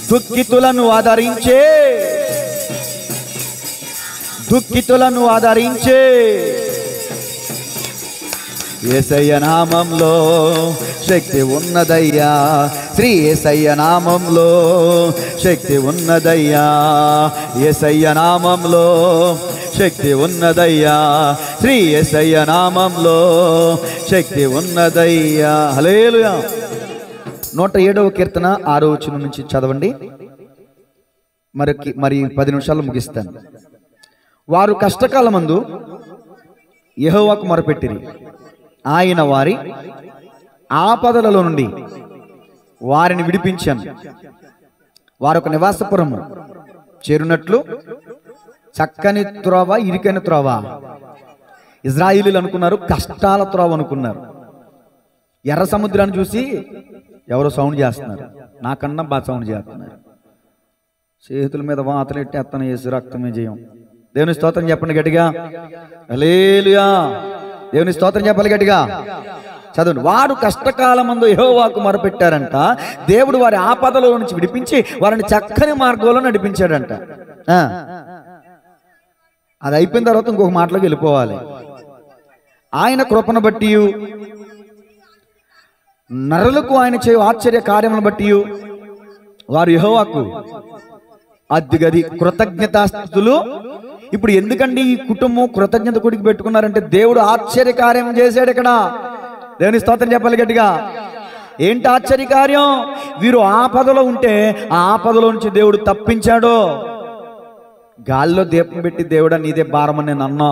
దుఃఖితులను ఆదరించే యేసయ్య నామంలో శక్తి ఉన్నదయ్యా, శ్రీ యేసయ్య నామంలో శక్తి ఉన్నదయ్యా. యేసయ్య నామంలో శక్తి ఉన్నదయ్యా, శ్రీ యేసయ్య నామంలో శక్తి ఉన్నదయ్యా. హల్లెలూయా. 107వ కీర్తన 6వ వచనం నుంచి చదవండి. మరి 10 నిమిషాలు ముగిస్తాను. వారు కష్టకాలమందు యెహోవాకు మొరపెట్టిరి, ఆయన వారి ఆపదలలో నుండి వారిని విడిపించాను. వారొక నివాసపురము చేరునట్లు చక్కని త్రోవ, ఇరుకైన త్రోవ. ఇజ్రాయిలీలు అనుకున్నారు కష్టాల త్రోవ అనుకున్నారు. ఎర్ర సముద్రాన్ని చూసి ఎవరో సౌండ్ చేస్తున్నారు, నాకన్నా బాగా సౌండ్ చేస్తున్నారు. చేతుల మీద వాతలు ఎట్టేస్తాను, యేసు రక్తమే జయం. దేవుని స్తోత్రం చెప్పండి గట్టిగా. హల్లెలూయా. దేవుని స్తోత్రం చెప్పాలి గట్టిగా. చదవండి. వారు కష్టకాలమందు యెహోవాకు మొరపెట్టారంట, దేవుడు వారి ఆపదలో నుంచి విడిపించి వారిని చక్కని మార్గంలో నడిపించాడంట. అది అయిపోయిన తర్వాత ఇంకొక మాటలోకి వెళ్ళిపోవాలి. ఆయన కృపను బట్టి, నరులకు ఆయన చేయు ఆశ్చర్య కార్యములను బట్టి వారు యెహోవాకు అద్దిగది కృతజ్ఞతాస్తుతులు. ఇప్పుడు ఎందుకండి ఈ కుటుంబం కృతజ్ఞత కొడికి పెట్టుకున్నారంటే దేవుడు ఆశ్చర్య కార్యం చేశాడు. ఇక్కడ దేవుని స్తోత్రం చెప్పాలి గట్టిగా. ఏంటి ఆశ్చర్యకార్యం? వీరు ఆపదలో ఉంటే ఆ ఆపదలో నుంచి దేవుడు తప్పించాడు. గాల్లో దీపం పెట్టి దేవుడా నీదే భారమని నేను అన్నా.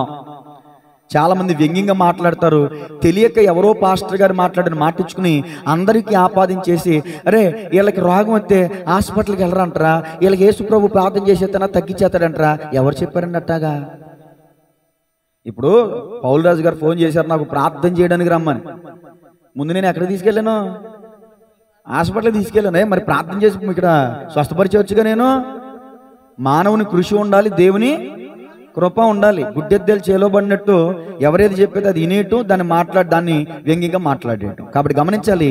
చాలా మంది వ్యంగ్యంగా మాట్లాడతారు. తెలియక ఎవరో పాస్టర్ గారు మాట్లాడిన మాటించుకుని అందరికీ ఆపాదించేసి, అరే వీళ్ళకి రోగం వస్తే హాస్పిటల్కి వెళ్ళరంటారా, వీళ్ళకి యేసు ప్రభు ప్రార్థన చేసేతనా తగ్గించేస్తాడంటారా. ఎవరు చెప్పారండి అట్టాగా? ఇప్పుడు పౌలరాజు గారు ఫోన్ చేశారు నాకు ప్రార్థన చేయడానికి రమ్మని. ముందు నేను ఎక్కడ తీసుకెళ్ళాను? హాస్పిటల్కి తీసుకెళ్ళాను. మరి ప్రార్థన చేసి ఇక్కడ స్వస్థపరిచవచ్చుగా. నేను మానవుని కృషి ఉండాలి, దేవుని కృప ఉండాలి. గుడ్డెద్దెలు చేలోబడినట్టు ఎవరేది చెప్పేది అది వినేయటం, దాన్ని వ్యంగ్యంగా మాట్లాడేయటం. కాబట్టి గమనించాలి,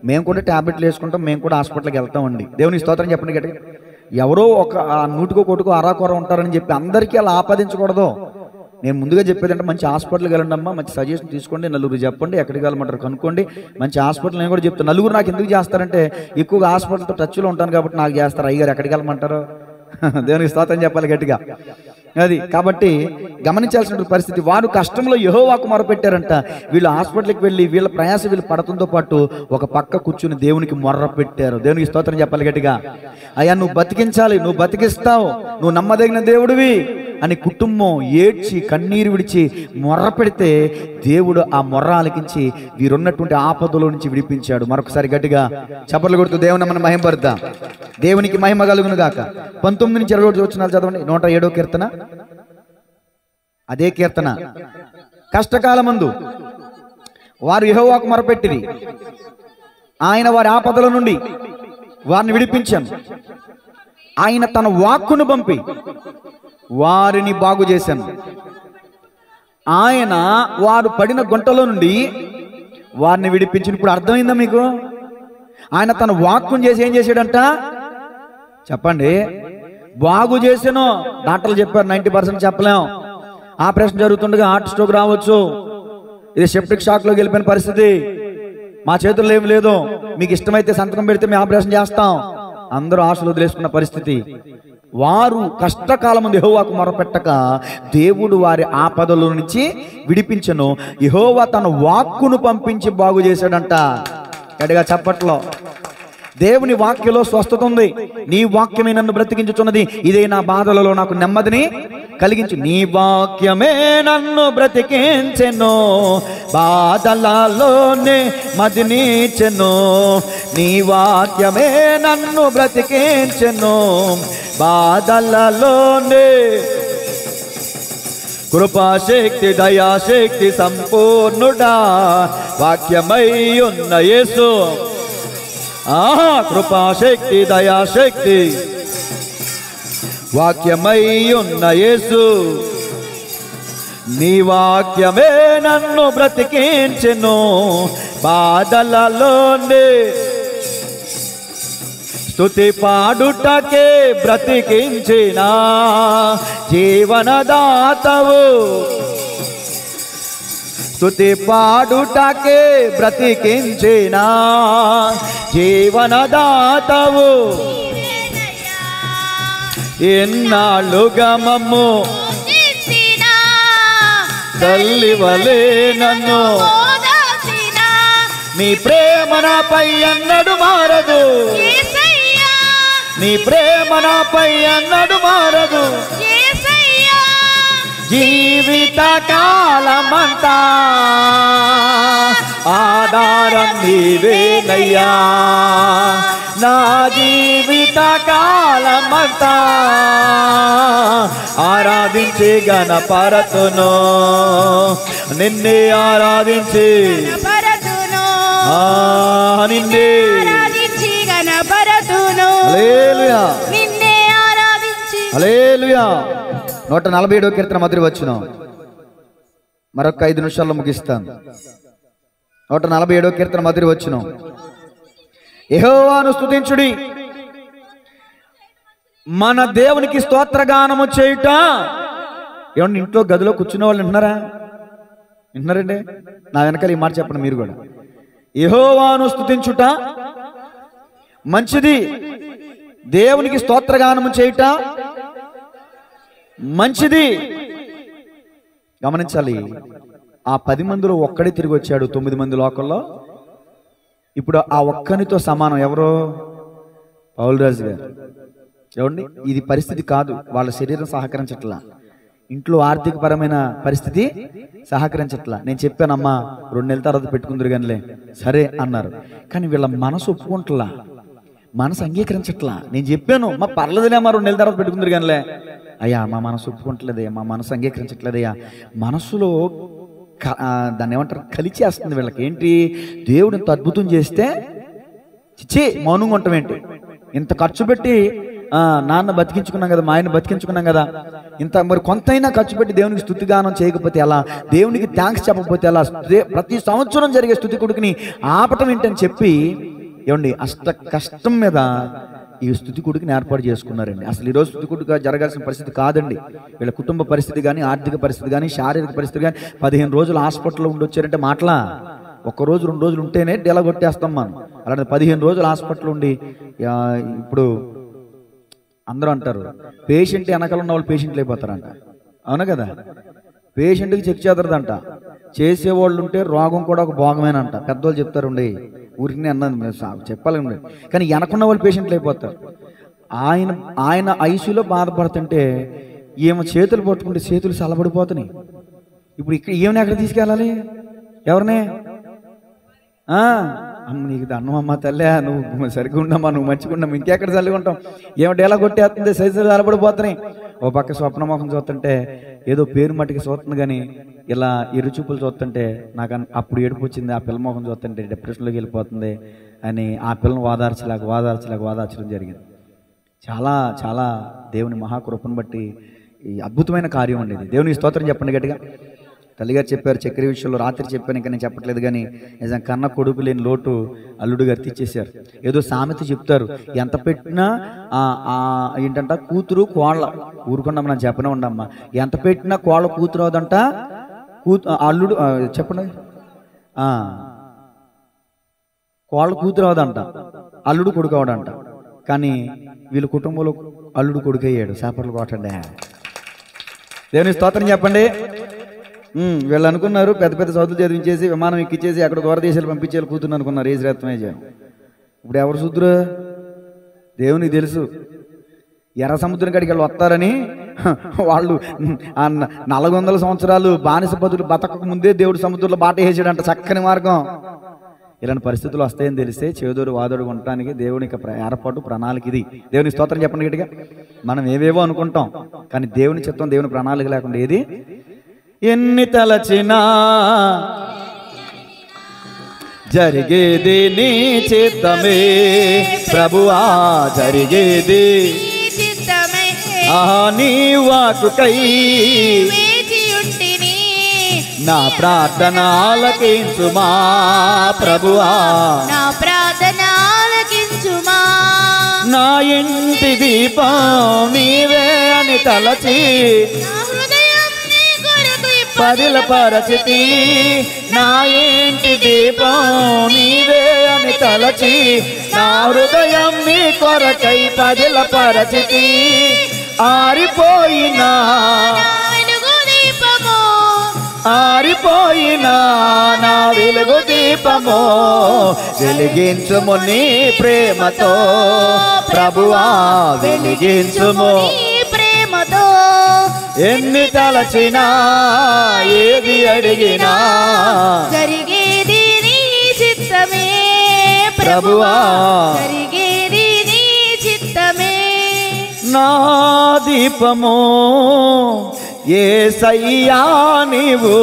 మేము కూడా ట్యాబ్లెట్లు వేసుకుంటాం, మేము కూడా హాస్పిటల్కి వెళ్తామండి. దేవుని స్తోత్రం చెప్పండి గట్టిగా. ఎవరో ఒక నూటికో కొట్టుకో అరాకొర ఉంటారని చెప్పి అందరికీ అలా ఆపాదించకూడదు. నేను ముందుగా చెప్పేది అంటే మంచి హాస్పిటల్కి వెళ్ళండి అమ్మా, మంచి సజెషన్ తీసుకోండి, నలుగురు చెప్పండి, ఎక్కడికి వెళ్ళమంటారు కనుక్కోండి, మంచి హాస్పిటల్. నేను కూడా చెప్తాను. నలుగురు నాకు ఎందుకు చేస్తారంటే ఎక్కువగా హాస్పిటల్తో టచ్లో ఉంటాను కాబట్టి నాకు చేస్తారు. అయ్యారు ఎక్కడికి వెళ్ళమంటారు? దేవునికి స్తోత్రం చెప్పాలి గట్టిగా. అది కాబట్టి గమనించాల్సిన పరిస్థితి. వారు కష్టంలో యెహోవాకు మొరపెట్టారంట. వీళ్ళు హాస్పిటల్కి వెళ్ళి వీళ్ళ ప్రయాస వీళ్ళు పడతంతో పాటు ఒక పక్క కూర్చుని దేవునికి మొర్ర పెట్టారు. దేవునికి స్తోత్రం చెప్పాలి గట్టిగా. అయ్యా నువ్వు బతికించాలి, నువ్వు బతికిస్తావు, నువ్వు నమ్మదగిన దేవుడివి అని కుటుంబం ఏడ్చి కన్నీరు విడిచి మొర్ర పెడితే దేవుడు ఆ మొర్ర ఆలకించి వీరున్నటువంటి ఆపదలో నుంచి విడిపించాడు. మరొకసారి గట్టిగా చప్పట్లు కొడుతూ దేవుని మనం మహిమపరుద్దాం. దేవునికి మహిమ కలుగును గాక. 19 నుంచి 21 వచనాలు చదవండి. 107వ కీర్తన, అదే కీర్తన. కష్టకాలమందు వారు యెహోవాకు మొరపెట్టిరి, ఆయన వారి ఆపదల నుండి వారిని విడిపించాను. ఆయన తన వాక్కును పంపి వారిని బాగు చేశాను. ఆయన వారు పడిన గుంటలో నుండి వారిని విడిపించిన. ఇప్పుడు అర్థమైందా మీకు? ఆయన తన వాక్కును చేసి ఏం చేశాడంట చెప్పండి? బాగు చేసాను. డాక్టర్లు చెప్పారు 90% చెప్పలేం. ఆపరేషన్ జరుగుతుండగా హార్ట్ స్ట్రోక్ రావచ్చు, ఇది సెప్టిక్ షాక్లోకి వెళ్ళిపోయిన పరిస్థితి, మా చేతుల్లో ఏమి లేదు, మీకు ఇష్టమైతే సంతకం పెడితే మేము ఆపరేషన్ చేస్తాం. అందరూ ఆశలు వదిలేసుకున్న పరిస్థితి. వారు కష్టకాలం ముందు యెహోవాకు మొరపెట్టక దేవుడు వారి ఆపదల నుంచి విడిపించను. యెహోవా తన వాక్కును పంపించి బాగు చేశాడంట. గట్టిగా చప్పట్లో. దేవుని వాక్యలో స్వస్థత ఉంది. నీ వాక్యమే నన్ను బ్రతికించుచున్నది, ఇదే నా బాధలలో నాకు నెమ్మదిని కలిగించు. నీ వాక్యమే నన్ను బ్రతికించెను, బాధలలోనే మదినిచెను. నీ వాక్యమే నన్ను బ్రతికించెను, బాధలలోనే. కృపాశక్తి దయాశక్తి సంపూర్ణుడా వాక్యమై ఉన్న యేసు. కృపాశక్తి దయాశక్తి వాక్యమై ఉన్న యేసు. నీ వాక్యమే నన్ను బ్రతికించెను, బాధలలోనే. స్తుతి పాడుటకే బ్రతికించిన జీవనదాతవు, స్తుతి పాడుటకే బ్రతికించిన జీవనదాతవు. ఎన్నాళ్ళుగా మమ్ము తల్లివలే నన్ను, నీ ప్రేమ నాపై అన్నడు మారదు, నీ ప్రేమ నాపై అన్నడు మారదు. జీవిత కాలమంతా ఆధారం నీవేనయ్యా, నా జీవిత కాలమంతా ఆరాధించి గణపరతును, నిన్నే ఆరాధించి నిన్నే గణపరతును. హల్లెలూయా, నిన్నే ఆరాధించి. హల్లెలూయా. 147వ కీర్తన మొదటి వచనం. మరొక 5 నిమిషాల్లో ముగిస్తాను. 147వ కీర్తన మొదటి వచనం. యెహోవాను స్తుతించుడి, మన దేవునికి స్తోత్రగానము చేయుట. ఏమన్నా ఇంట్లో గదిలో కూర్చున్న వాళ్ళు వింటున్నారా? వింటున్నారండి? నా వెనకాల ఈ మాట చెప్పండి మీరు కూడా. యెహోవాను స్తుతించుట మంచిది, దేవునికి స్తోత్రగానము చేయుట మంచిది. గమనించాలి, ఆ 10 మందిలో ఒక్కడే తిరిగి వచ్చాడు 9 మంది లోకల్లో. ఇప్పుడు ఆ ఒక్కనితో సమానం ఎవరో? పౌలురాజు గారు. చూడండి, ఇది పరిస్థితి కాదు, వాళ్ళ శరీరం సహకరించట్లా, ఇంట్లో ఆర్థికపరమైన పరిస్థితి సహకరించట్లా. నేను చెప్పానమ్మా 2 నెలల తర్వాత పెట్టుకుందరు కానిలే, సరే అన్నారు. కానీ వీళ్ళ మనసు ఒప్పుకుంటలా, మనసు అంగీకరించట్లా. నేను చెప్పాను మా పర్లేదులేమ్మా 2 నెలల తర్వాత పెట్టుకుందరు కానిలే, అయ్యా మా మనసు ఒప్పుకుంటలేదయ్యా, మా మనసు అంగీకరించట్లేదయ్యా. మనసులో దాన్ని ఏమంటారు, కలిచేస్తుంది వీళ్ళకి. ఏంటి, దేవుడు ఇంత అద్భుతం చేస్తే చిచ్చి మౌనంగా ఉంటాం ఏంటి? ఇంత ఖర్చు పెట్టి నాన్న బతికించుకున్నాం కదా, మా ఆయన బతికించుకున్నాం కదా, ఇంత మరి కొంతైనా ఖర్చు పెట్టి దేవునికి స్తుతిగానం చేయకపోతే ఎలా, దేవునికి థ్యాంక్స్ చెప్పకపోతే ఎలా, ప్రతి సంవత్సరం జరిగే స్తుతి కొడుకుని ఆపటం ఏంటని చెప్పి ఏమండి అష్ట కష్టం మీద ఈ స్తుతి కొడుకుని ఏర్పాటు చేసుకున్నారండి. అసలు ఈరోజు స్తుతి కొడుకుగా జరగాల్సిన పరిస్థితి కాదండి. వీళ్ళ కుటుంబ పరిస్థితి కానీ, ఆర్థిక పరిస్థితి కానీ, శారీరక పరిస్థితి కానీ 15 రోజులు హాస్పిటల్లో ఉండొచ్చారంటే మాటలా, 1 రోజు 2 రోజులు ఉంటేనే డేలా కొట్టేస్తాం మనం. అలాంటి 15 రోజులు హాస్పిటల్ ఉండి, ఇప్పుడు అందరూ అంటారు పేషెంట్ వెనకాల ఉన్న వాళ్ళు పేషెంట్లు అయిపోతారంట. అవునా కదా? పేషెంట్కి చెక్ చేదరదంట, చేసేవాళ్ళు ఉంటే రోగం కూడా ఒక భోగమేనంట. పెద్దవాళ్ళు చెప్తారు ఉండి, ఊరికి అన్నది చెప్పాలి. కానీ వెనకున్న వాళ్ళు పేషెంట్లు అయిపోతారు. ఆయన ఐసీయూలో బాధపడుతుంటే ఏమో చేతులు పట్టుకుంటే చేతులు చల్లబడిపోతున్నాయి. ఇప్పుడు ఇక్కడ ఏమైనా ఎక్కడ తీసుకెళ్ళాలి? ఎవరినే? నీకు దండం అమ్మ తల్లే, నువ్వు సరిగ్గా ఉండమ్మా, నువ్వు మంచిగా ఉండమ్మా, ఇంకెక్కడ చల్లిగా ఉంటాం, ఏమిటి ఎలా కొట్టేస్తుంది, సైజులు చల్లబడిపోతున్నాయి. ఓ పక్క స్వప్నమోహం చూస్తుంటే ఏదో పేరు మట్టికి చూస్తుంది, కానీ ఇలా ఎరుచూపులు చూస్తుంటే నాకు అప్పుడు ఏడుపు వచ్చింది. ఆ పిల్ల మోహం చూస్తుంటే డిప్రెషన్లోకి వెళ్ళిపోతుంది అని ఆ పిల్లని వాదార్చడం జరిగింది. చాలా చాలా దేవుని మహాకృపను బట్టి ఈ అద్భుతమైన కార్యం అండి ఇది. దేవునికి స్తోత్రం చెప్పండి గట్టిగా. తల్లిగారు చెప్పారు చక్కెర విషయంలో, రాత్రి చెప్పాను, ఇంకా నేను చెప్పట్లేదు. కానీ నిజం కన్న కొడుకు లేని లోటు అల్లుడు గారు తీర్చేశారు. ఏదో సామెత చెప్తారు, ఎంత పెట్టినా ఏంటంట కూతురు కోళ్ళ, ఊరుకున్నాం నేను చెప్పనే ఉండమ్మా, ఎంత పెట్టినా కోళ్ళ కూతురు అవదంట, అల్లుడు చెప్పండి, కోళ్ళ కూతురు అవదంట, అల్లుడు కొడుకు అవడంట. కానీ వీళ్ళ కుటుంబంలో అల్లుడు కొడుకు అయ్యాడు. చేపలు కొట్టండి. దేవుని స్తోత్రం చెప్పండి. వీళ్ళు అనుకున్నారు పెద్ద పెద్ద చదువులు చదివించేసి విమానం ఎక్కించేసి అక్కడ దూరదేశాలు పంపించేయాలి కూతురు అనుకున్నారు. ఏజ్రత్నమే చేయాలి. ఇప్పుడు ఎవరు శుద్ధురు? దేవునికి తెలుసు. ఎర్ర సముద్రం కాడికి వాళ్ళు వస్తారని వాళ్ళు 400 సంవత్సరాలు బానిస బతకక ముందే దేవుడు సముద్రంలో బాట వేసాడంట, చక్కని మార్గం. ఇలాంటి పరిస్థితులు వస్తాయని తెలిస్తే చేదోడు వాదోడు ఉండటానికి దేవుని ఏర్పాటు ప్రణాళిక ఇది. దేవుని స్తోత్రం చెప్పండి గట్టిగా. మనం ఏవేవో అనుకుంటాం, కానీ దేవుని చిత్తం, దేవుని ప్రణాళిక లేకుండా ఏది ఎన్ని తలచినా జరిగేది నీ చిత్తమే ప్రభువా, జరిగేది నీ వాక్కుకై నా ప్రార్థన ఆలకించుమా ప్రభువా, నా ప్రార్థన ఆలకించుమా. నా ఇంటి దీపం నీవే అని తలచి పదిలపరచితి, నా ఇంటి దీపం నీవే అని తలచి నా హృదయం నీ కొరకై పదిలపరచితి. ఆరిపోయినా ఆరిపోయినా నా వెలుగు దీపము వెలిగించుము నీ ప్రేమతో ప్రభువా, వెలిగించుము ప్రేమతో. ఎన్ని తలచినా ఏది అడిగినా జరిగేది నీ చిత్తమే ప్రభువా, జరిగేది నీ చిత్తమే. నా దీపము యేసయ్యా నీవు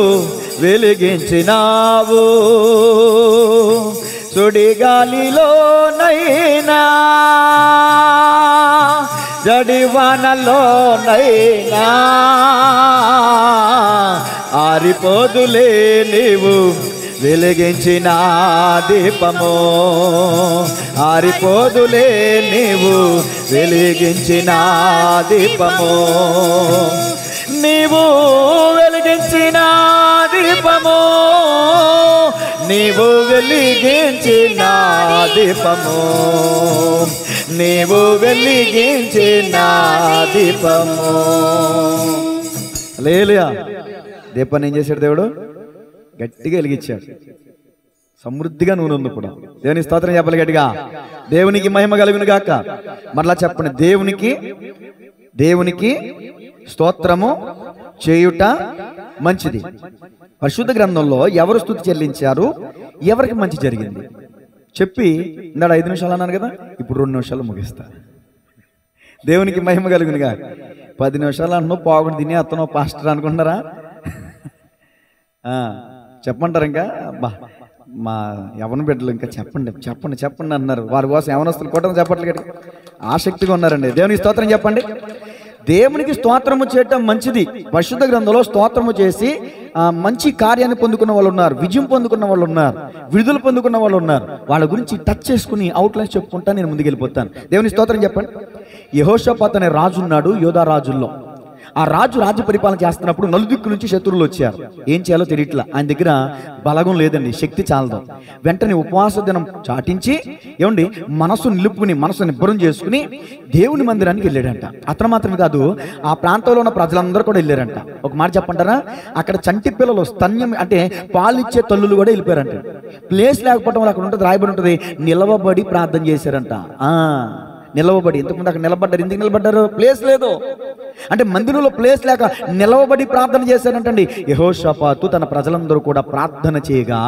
వెలిగించినావు, సుడిగాలిలోనైనా జడివానలోనైనా ఆరిపోదులే నీవు వెలిగించిన దీపము, ఆరిపోదులే నీవు వెలిగించిన దీపము. నీవు వెలిగించిన దీపము, నీవు వెలిగించిన దీపము, నీవు వెలిగించిన దీపము. హల్లెలూయా. దీపాన్ని ఏం చేశాడు దేవుడు? గట్టిగా వెలిగించాడు. సమృద్ధిగా నూనె ఉంది కూడా. దేవుని స్తోత్రం చెప్పాలి గట్టిగా. దేవునికి మహిమ కలుగును గాక. మరలా చెప్పండి, దేవునికి స్తోత్రము చేయుట మంచిది. పరిశుద్ధ గ్రంథంలో ఎవరు స్తుతి చెల్లించారు, ఎవరికి మంచి జరిగింది చెప్పి ఇందాడు 5 నిమిషాలు అన్నాను కదా, ఇప్పుడు 2 నిమిషాలు ముగిస్తా. దేవునికి మహిమ కలుగునుగా. 10 నిమిషాలు అంటున్నావు, పోగొట్టు తిని అతను పాస్టర్ అనుకుంటారా? చెప్పంటారు ఇంకా. అబ్బా మా యవన బిడ్డలు ఇంకా చెప్పండి అన్నారు. వారి కోసం యవనస్తులు కూడా చెప్పట్లేదు కదా, ఆసక్తిగా ఉన్నారండి. దేవునికి స్తోత్రం చెప్పండి. దేవునికి స్తోత్రము చేయటం మంచిది. పరిశుద్ధ గ్రంథంలో స్తోత్రము చేసి మంచి కార్యాన్ని పొందుకున్న వాళ్ళు ఉన్నారు, విజయం పొందుకున్న వాళ్ళు ఉన్నారు, విడుదల పొందుకున్న వాళ్ళు ఉన్నారు. వాళ్ళ గురించి టచ్ చేసుకుని అవుట్లైన్స్ చెప్పుకుంటా నేను ముందుకు వెళ్ళిపోతాను. దేవుని స్తోత్రం చెప్పండి. యెహోషాపాతు అనే రాజు ఉన్నాడు, యోధా రాజుల్లో. ఆ రాజ్య పరిపాలన చేస్తున్నప్పుడు నలుదిక్కు నుంచి శత్రువులు వచ్చారు. ఏం చేయాలో తెలియట్లా. ఆయన దగ్గర బలగం లేదండి, శక్తి చాలదు. వెంటనే ఉపవాస దినం చాటించి మనసు నిబ్బరం చేసుకుని దేవుని మందిరానికి వెళ్ళాడంట. అతను మాత్రమే కాదు, ఆ ప్రాంతంలో ఉన్న ప్రజలందరూ కూడా వెళ్ళారంట. ఒక మాట చెప్పంటారా, అక్కడ చంటి పిల్లలు స్తన్యం అంటే పాలిచ్చే తల్లులు కూడా వెళ్ళిపోయారంట. ప్లేస్ లేకపోవడం వల్ల అక్కడ ఉంటుంది, రాయబడి ఉంటుంది, నిలవబడి ప్రార్థన చేశారంట. నిలవబడి, ఇంతకుముందు అక్కడ నిలబడ్డారు. ఎందుకు నిలబడ్డారు? ప్లేస్ లేదు. అంటే మందిరంలో ప్లేస్ లేక నిలవబడి ప్రార్థన చేశారంటండి. యెహోషాపాతు తన ప్రజలందరూ కూడా ప్రార్థన చేయగా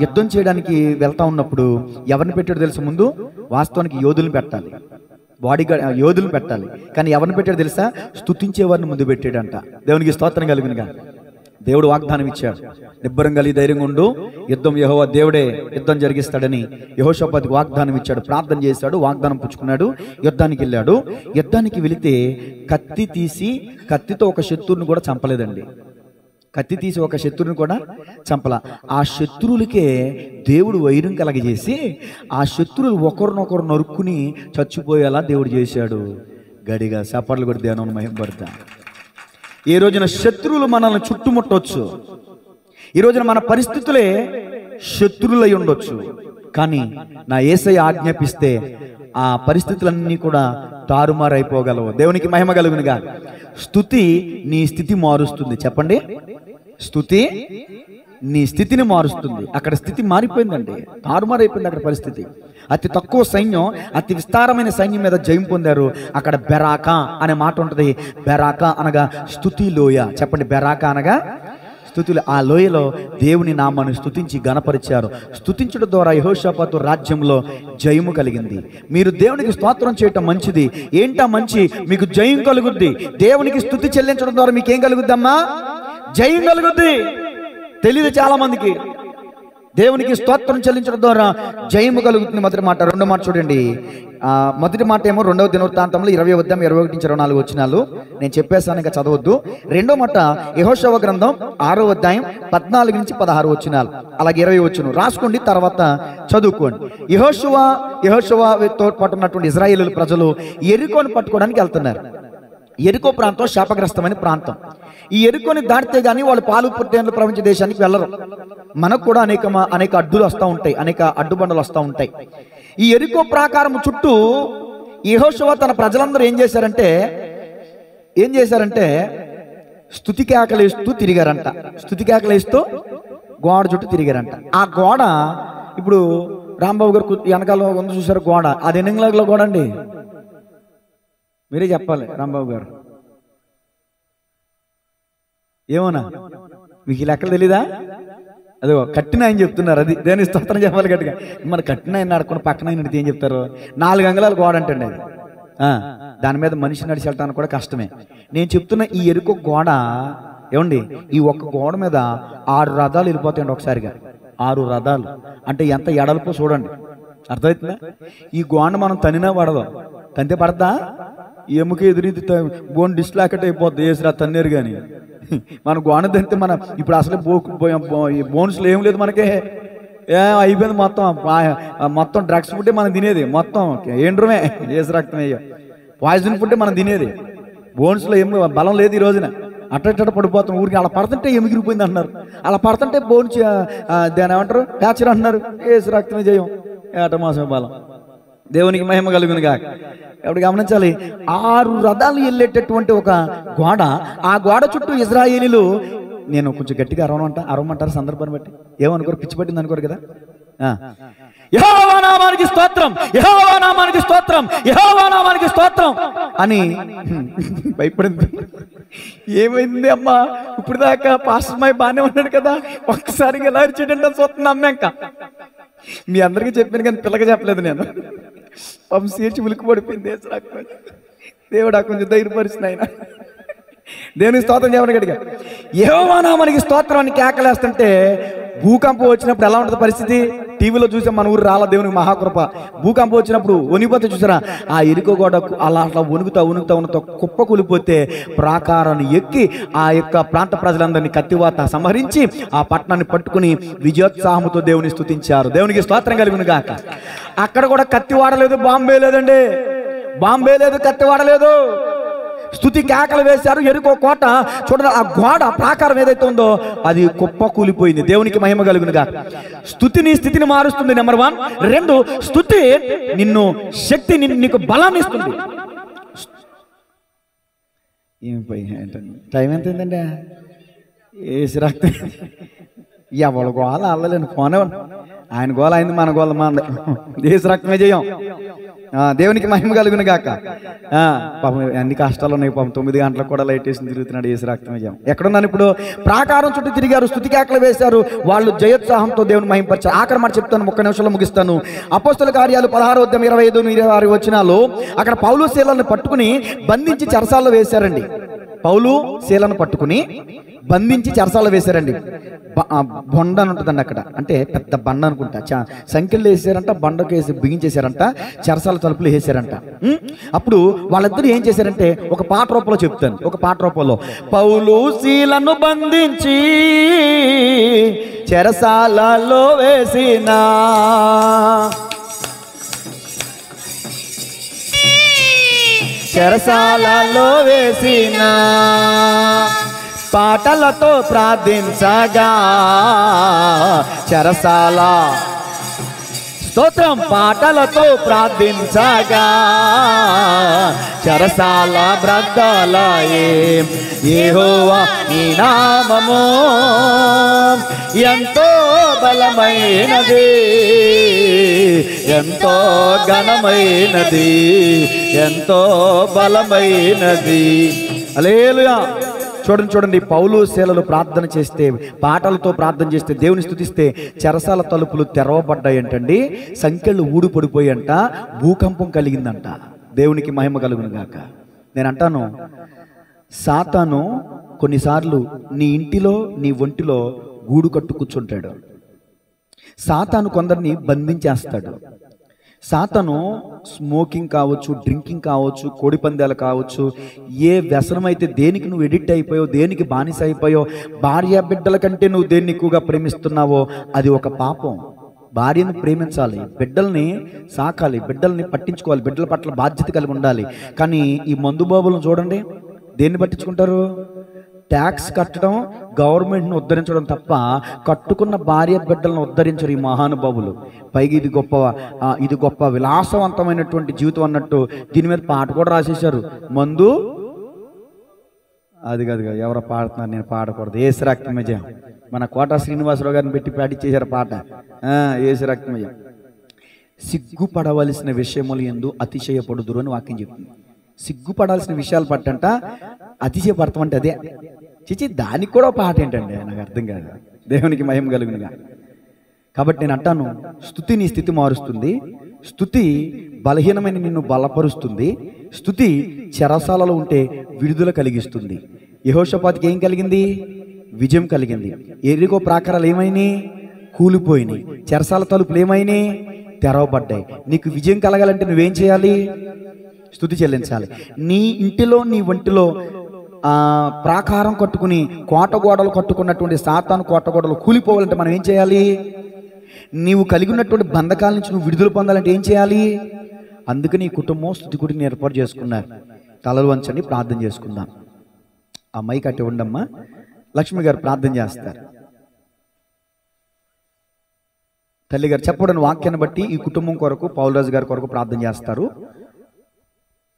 యుద్ధం చేయడానికి వెళ్తా ఉన్నప్పుడు ఎవరిని పెట్టాడు తెలుసు? ముందు వాస్తవానికి యోధులను పెట్టాలి, యోధులను పెట్టాలి. కానీ ఎవరిని పెట్టాడు తెలుసా? స్తుతించేవారిని ముందు పెట్టాడంట. దేవునికి స్తోత్రం కలుగునుగా. దేవుడు వాగ్దానం ఇచ్చాడు, నిబ్బరం కలిగి ధైర్యంగా ఉండు, యుద్ధం యెహోవా దేవుడే యుద్ధం జరిగిస్తాడని యెహోషాపాతుకు వాగ్దానం ఇచ్చాడు. ప్రార్థన చేశాడు, వాగ్దానం పుచ్చుకున్నాడు, యుద్ధానికి వెళ్ళాడు. యుద్ధానికి వెళితే కత్తితో ఒక శత్రువుని కూడా చంపలేదండి. కత్తి తీసి ఒక శత్రువుని కూడా చంపల. ఆ శత్రువులకే దేవుడు వైరం కలగజేసి ఆ శత్రువులు ఒకరినొకరు నరుక్కుని చచ్చిపోయేలా దేవుడు చేశాడు. గడిగా చప్పట్లు కూడా ధ్యానం మహిమపడతా. ఈ రోజున శత్రువులు మనల్ని చుట్టుముట్టవచ్చు. ఈ రోజున మన పరిస్థితులే శత్రువులై ఉండొచ్చు. కానీ నా యేసయ్య ఆజ్ఞాపిస్తే ఆ పరిస్థితులన్నీ కూడా తారుమారైపోగలవు. దేవునికి మహిమ కలుగునుగా. స్తుతి నీ స్థితి మారుస్తుంది. చెప్పండి, స్తుతి నీ స్థితిని మారుస్తుంది. అక్కడ స్థితి మారిపోయిందండి, తారుమారైపోయింది అక్కడ పరిస్థితి. అతి తక్కువ సైన్యం అతి విస్తారమైన సైన్యం మీద జయం పొందారు. అక్కడ బెరాకా అనే మాట ఉంటుంది. బెరాకా అనగా స్తుతి లోయ. చెప్పండి, బెరాకా అనగా స్తుతులు. ఆ లోయలో దేవుని నామాన్ని స్తుతించి గణపరిచారు. స్తుతించడం ద్వారా యెహోషాపాతు రాజ్యంలో జయము కలిగింది. మీరు దేవునికి స్తోత్రం చేయటం మంచిది. ఏంటా మంచి? మీకు జయం కలుగుద్ది. దేవునికి స్తుతి చెల్లించడం ద్వారా మీకేం కలుగుద్దమ్మా? జయం కలుగుద్ది. తెలియదు చాలా మందికి. దేవునికి స్తోత్రం చెల్లించడం ద్వారా జయము కలుగుతుంది. మొదటి మాట. రెండో మాట చూడండి. మొదటి మాట ఏమో 2వ దినవృత్తాంతంలో 21-24 వచనాలు నేను చెప్పేశాను, ఇంకా చదవద్దు. రెండో మాట యెహోషువ గ్రంథం 6వ అధ్యాయం 14-16 వచనాలు, అలాగే 20 వచనం రాసుకోండి, తర్వాత చదువుకోండి. యెహోషువతో పాటు ఉన్నటువంటి ఇశ్రాయేలు ప్రజలు యెరికోను పట్టుకోవడానికి వెళ్తున్నారు. యెరికో ప్రాంతం శాపగ్రస్తమైన ప్రాంతం. ఈ యెరికోని దాటితే గానీ వాళ్ళు పాలు పుట్టేండ్ల ప్రపంచ దేశానికి వెళ్ళరు. మనకు కూడా అనేక అడ్డులు వస్తూ ఉంటాయి, అనేక అడ్డుబండలు వస్తూ ఉంటాయి. ఈ యెరికో ప్రాకారం చుట్టూ యెహోషువ తన ప్రజలందరూ ఏం చేశారంటే స్తుతి కేకలేస్తూ తిరిగారంట. స్తుతి కేకలేస్తూ గోడ చుట్టూ తిరిగారంట. ఆ గోడ ఇప్పుడు రాంబాబు గారు వెనకాల ఉంది చూసారు గోడ, అది ఎన్ని అంగుళాల గోడ అండి? మీరే చెప్పాలి రాంబాబు గారు. ఏమోనా మీకు ఈ లెక్కలు తెలీదా? అదో కట్టిన ఆయన చెప్తున్నారు. అది దేని స్తోత్రం చెప్పాలి గట్టిగా. మన కట్టిన ఆయన ఆడుకుని పక్కన ఆయన ఏం చెప్తారు? 4 అంగుళాల గోడ అంటండి అది. దాని మీద మనిషి నడిచి వెళ్ళటానికి కూడా కష్టమే. నేను చెప్తున్న ఈ యెరికో గోడ ఈ ఒక్క గోడ మీద 6 రథాలు వెళ్ళిపోతాయండి ఒకసారిగా. 6 రథాలు అంటే ఎంత ఎడల్పో చూడండి, అర్థమవుతుందా? ఈ గోడ మనం తనినా పడదు. తంతే పడతా? ఎముక ఎదురీతి బోన్ డిస్లాకెట్ అయిపోద్ది వేసిరా తన్నేరు. కానీ మన గోడ తంతే మన ఇప్పుడు అసలే బోన్స్లో ఏం లేదు మనకే, అయిపోయింది మొత్తం డ్రగ్స్ ఫుడ్డే మనం తినేది, మొత్తం ఏండ్రమే వేసి రక్తం అయ్యో పాయిజన్ ఫుడ్డే మనం తినేది. బోన్స్లో ఏం బలం లేదు ఈ రోజున. అట్ట పడిపోతాం ఊరికి. అలా పడుతుంటే ఎమిగిరిపోయింది అంటున్నారు, అలా పడుతుంటే బోన్స్ దాని ఏమంటారు ప్యాచర్ అంటున్నారు. వేసి రక్తమే చేయం, ఏటమాసమే బలం. దేవునికి మహిమ కలుగునుగా. ఎప్పుడు గమనించాలి, 6 రథాలు వెళ్ళేటటువంటి ఒక గోడ. ఆ గోడ చుట్టూ ఇశ్రాయేలీలు నేను కొంచెం గట్టిగా అరవమంటారు సందర్భాన్ని బట్టి, ఏమనుకోరు, పిచ్చి పట్టింది అనుకోరు కదా. యెహోవా నామానికి స్తోత్రం, యెహోవా నామానికి స్తోత్రం, యెహోవా నామానికి స్తోత్రం అని భయపడింది. ఏమైంది అమ్మా, ఇప్పుడు దాకా పాస్టర్ మాయ బాగానే ఉన్నాడు కదా, ఒక్కసారిగా ఎలా అరిచేటంటే చూస్తున్నా అమ్మాక. మీ అందరికీ చెప్పాను కానీ పిల్లగా చెప్పలేదు నేను. పాపం సీర్చి ఉలికి పడిపోయింది. దేవుడా కొంచెం ధైర్యపరిచిన ఆయన. దేవునికి స్తోత్రం చెప్పండి గట్టిగా. యెహోవా నామానికి స్తోత్రం అని కేకలేస్తుంటే భూకంపం వచ్చినప్పుడు ఎలా ఉంటుంది పరిస్థితి? టీవీలో చూసాం, మన ఊరు రాళ్ళ దేవునికి మహాకృప. భూకంపం వచ్చినప్పుడు వణిపోతే చూసారా, ఆ ఇరుకు గోడ అలా అట్లా వణుకుతా కుప్ప కూలిపోతే ప్రాకారాన్ని ఎక్కి ఆ యొక్క ప్రాంత ప్రజలందరినీ కత్తివాత సంహరించి ఆ పట్టణాన్ని పట్టుకుని విజయోత్సాహంతో దేవుని స్తుతించారు. దేవునికి స్తోత్రం కలుగును గాక. అక్కడ కూడా కత్తి వాడలేదు, బాంబే లేదండి, బాంబే లేదు, కత్తి వాడలేదు. స్తుతి కేకలు వేశారు. ఎరుకో కోట చూడండి, ఆ గోడ ప్రాకారం ఏదైతే ఉందో అది కుప్ప కూలిపోయింది. దేవునికి మహిమ కలుగునుగా. స్తుతి నీ స్థితిని మారుస్తుంది, నెంబర్ 1. 2, స్తుతి నిన్ను శక్తి, నీకు బలాన్ని ఇస్తుంది. టైం ఎంత అయిందండి? ఏసి రక్తం ఎవరి గోల అల్లలేను, పోనే ఆయన గోల అయింది, మన గోల మన దేశ రక్తమే చేయం. దేవునికి మహిమ కలుగును గాక. పాపం అన్ని కష్టాలు ఉన్నాయి. పాపం 9 గంటలకు కూడా లైట్ వేసి తిరుగుతున్నాడు. ఏసు రక్తమే చేయం. ఎక్కడున్నా ఇప్పుడు ప్రాకారం చుట్టూ తిరిగారు, స్తుతి కేకలు వేశారు, వాళ్ళు జయోత్సాహంతో దేవుని మహిమపరిచారు. ఆఖరి మాట చెప్తాను, 30 నిమిషాల్లో ముగిస్తాను. అపోస్తల కార్యాలు 16:25-26 వచనాలు. అక్కడ పౌలు శీలను పట్టుకుని బంధించి చెరసాల్లో వేశారండి. పౌలు శీలను పట్టుకుని బంధించి చెరసాల్లో వేశారండి. బొండ అని ఉంటుందండి అక్కడ, అంటే పెద్ద బండ అనుకుంటా. సంఖ్యలు వేసారంట, బండకు వేసి బిగించేశారంట, చెరసాల తలుపులు వేసారంట. అప్పుడు వాళ్ళిద్దరు ఏం చేశారంటే ఒక పాట రూపంలో చెప్తాను. ఒక పాట రూపంలో, పౌలు శీలను బంధించి చెరసాలలో వేసిన చెరసాలలో వేసిన పాటలతో ప్రార్థించగా చెరసాల స్తోత్రం, పాటలతో ప్రార్థించగా చెరసాల బ్రద్దలాయే. యెహోవా నీ నామము ఎంతో బలమైనది, ఎంతో ఘనమైనది, ఎంతో బలమైనది. హల్లెలూయా. చూడండి, పౌలు శీలలు ప్రార్థన చేస్తే, పాటలతో ప్రార్థన చేస్తే, దేవుని స్తుతిస్తే చెరసాల తలుపులు తెరవబడ్డాయి అంటండి. సంఖ్యలు ఊడిపడిపోయంట, భూకంపం కలిగిందంట. దేవునికి మహిమ కలుగును గాక. నేను అంటాను, సాతాను కొన్నిసార్లు నీ ఇంటిలో, నీ ఒంటిలో గూడు కట్టు కూర్చుంటాడు. సాతాను కొందరిని బంధించేస్తాడు. సాతాను స్మోకింగ్ కావచ్చు, డ్రింకింగ్ కావచ్చు, కోడిపందాలు కావచ్చు, ఏ వ్యసనం అయితే దేనికి నువ్వు ఎడిక్ట్ అయిపోయావు, దేనికి బానిస అయిపోయావు, భార్య బిడ్డల కంటే నువ్వు దేన్ని ఎక్కువగా ప్రేమిస్తున్నావో అది ఒక పాపం. భార్యను ప్రేమించాలి, బిడ్డల్ని సాకాలి, బిడ్డల్ని పట్టించుకోవాలి, బిడ్డల పట్ల బాధ్యత కలిగి ఉండాలి. కానీ ఈ మందు బాబులను చూడండి, దేన్ని పట్టించుకుంటారు? ట్యాక్స్ కట్టడం, గవర్నమెంట్ను ఉద్ధరించడం తప్ప కట్టుకున్న భార్య బిడ్డలను ఉద్ధరించరు ఈ మహానుభావులు. పైగా ఇది గొప్ప విలాసవంతమైనటువంటి జీవితం అన్నట్టు దీని మీద పాట కూడా రాసేశారు. మందు అది కాదు, ఎవరో పాడుతున్నారు, నేను పాడకూడదు. ఏసు రక్తమే జయం. మన కోట శ్రీనివాసరావు గారిని పెట్టి పాటించేశారు పాట, ఏసు రక్తమే జయం. సిగ్గుపడవలసిన విషయములు యందు అతిశయపడుదురు అని వాక్యం చెప్తుంది. సిగ్గుపడాల్సిన విషయాలు పట్టంట అతిశయపడతామంటే అదే. చిచి, దానికి కూడా పాట ఏంటండి, నాకు అర్థం కాదు. దేవునికి మహిమ కలుగునుగా. కాబట్టి నేను అంటాను, స్తుతి నీ స్థితి మారుస్తుంది, స్తుతి బలహీనమైన నిన్ను బలపరుస్తుంది, స్తుతి చెరసాలలో ఉంటే విడుదల కలిగిస్తుంది. యెహోషాపాతుకి ఏం కలిగింది? విజయం కలిగింది. ఎరికో ప్రాకారాలు ఏమైనాయి? కూలిపోయినాయి. చెరసాల తలుపులు ఏమైనాయి? తెరవబడ్డాయి. నీకు విజయం కలగాలంటే నువ్వేం చేయాలి? స్తుతి చెల్లించాలి. నీ ఇంటిలో, నీ ఒంటిలో ప్రాకారం కట్టుకుని కోట గోడలు కట్టుకున్నటువంటి సాతాను కోట గోడలు కూలిపోవాలంటే మనం ఏం చేయాలి? నీవు కలిగి ఉన్నటువంటి బంధకాల నుంచి నువ్వు విడుదల పొందాలంటే ఏం చేయాలి? అందుకని ఈ కుటుంబం స్తుతి కుటిని ఏర్పాటు చేసుకున్నారు. తలలు వంచండి, ప్రార్థన చేసుకుందాం. ఆ మైక్ అట్టి ఉండమ్మా. లక్ష్మి గారు ప్రార్థన చేస్తారు. తల్లి గారు చెప్పబడిన వాక్యాన్ని బట్టి ఈ కుటుంబం కొరకు, పౌలరాజు గారి కొరకు ప్రార్థన చేస్తారు.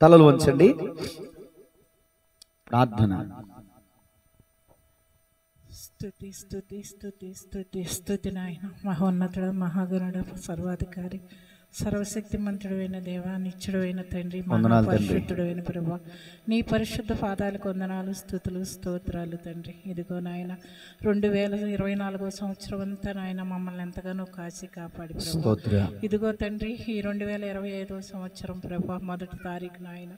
తలలు వంచండి, ప్రార్థన. స్తుతి స్తుతి స్తుతి స్తుతి స్తుతి నాయన. మహోన్నతుడ, మహాగణుడ, సర్వాధికారి, సర్వశక్తిమంతుడైన దేవా, నిత్యుడైన తండ్రి, పరిశుద్ధుడైన ప్రభా, నీ పరిశుద్ధ పాదాలకు వందనాలు, స్తుతులు, స్తోత్రాలు తండ్రి. ఇదిగో నాయన 2024 సంవత్సరం అంతా నాయన మమ్మల్ని ఎంతగానో కాచి కాపాడి ప్రభా. ఇదిగో తండ్రి, ఈ 2025 సంవత్సరం ప్రభా 1వ తారీఖు నాయన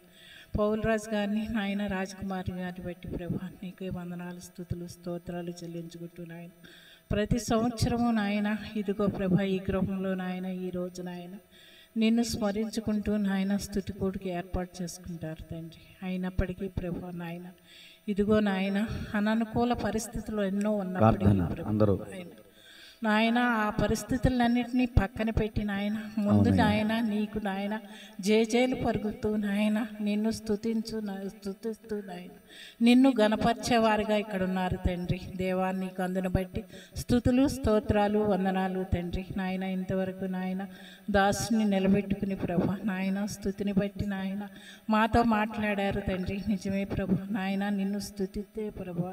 పౌలరాజు గారిని, నాయన రాజకుమారి గారిని బట్టి ప్రభా నీకే వందనాలు, స్తుతులు, స్తోత్రాలు చెల్లించుకుంటూ నాయన ప్రతి సంవత్సరము నాయన ఇదిగో ప్రభా ఈ గృహంలో నాయన ఈ రోజు నాయన నిన్ను స్మరించుకుంటూ నాయన స్తుతి కూడికి ఏర్పాటు చేసుకుంటారు తండ్రి. అయినప్పటికీ ప్రభా నాయన ఇదిగో నాయన అననుకూల పరిస్థితులు ఎన్నో ఉన్నప్పటికీ నాయన ఆ పరిస్థితులన్నింటినీ పక్కన పెట్టి నాయన ముందు నాయన నీకు నాయన జేజేలు పరుగుతూ నాయన నిన్ను స్తుతిస్తూ నాయన నిన్ను గణపరిచేవారుగా ఇక్కడ ఉన్నారు తండ్రి. దేవా నీకు అందును బట్టి స్తుతులు, స్తోత్రాలు, వందనాలు తండ్రి. నాయన ఇంతవరకు నాయన దాసుని నిలబెట్టుకుని ప్రభా నాయన స్తుతిని బట్టి నాయన మాతో మాట్లాడారు తండ్రి. నిజమే ప్రభా నాయన నిన్ను స్తుతిస్తే ప్రభా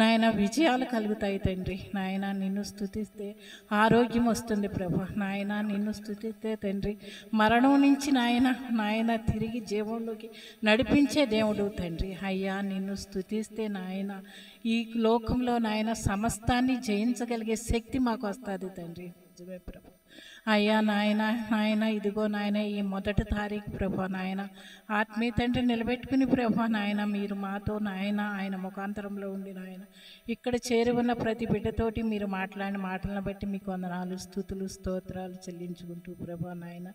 నాయన విజయాలు కలుగుతాయి తండ్రి. నాయన నిన్ను స్తుతిస్తే ఆరోగ్యం వస్తుంది ప్రభా. నాయన నిన్ను స్తుతిస్తే తండ్రి మరణం నుంచి నాయన తిరిగి జీవంలోకి నడిపించే దేవుడు తండ్రి. అయ్యా నిన్ను స్తుతిస్తే నాయన ఈ లోకంలో నాయన సమస్తాన్ని జయించగలిగే శక్తి మాకు వస్తుంది తండ్రి. నిజమే ప్రభా. అయ్యా నాయన ఇదిగో నాయన ఈ 1వ తారీఖు ప్రభా నాయన ఆత్మీయ తండ్రి నిలబెట్టుకుని ప్రభా నాయన మీరు మాతో నాయన ఆయన ముఖాంతరంలో ఉండి నాయన ఇక్కడ చేరి ఉన్న ప్రతి బిడ్డతోటి మీరు మాట్లాడిన మాటలను బట్టి మీకు వందనాలు, స్తుతులు, స్తోత్రాలు చెల్లించుకుంటూ ప్రభా నాయన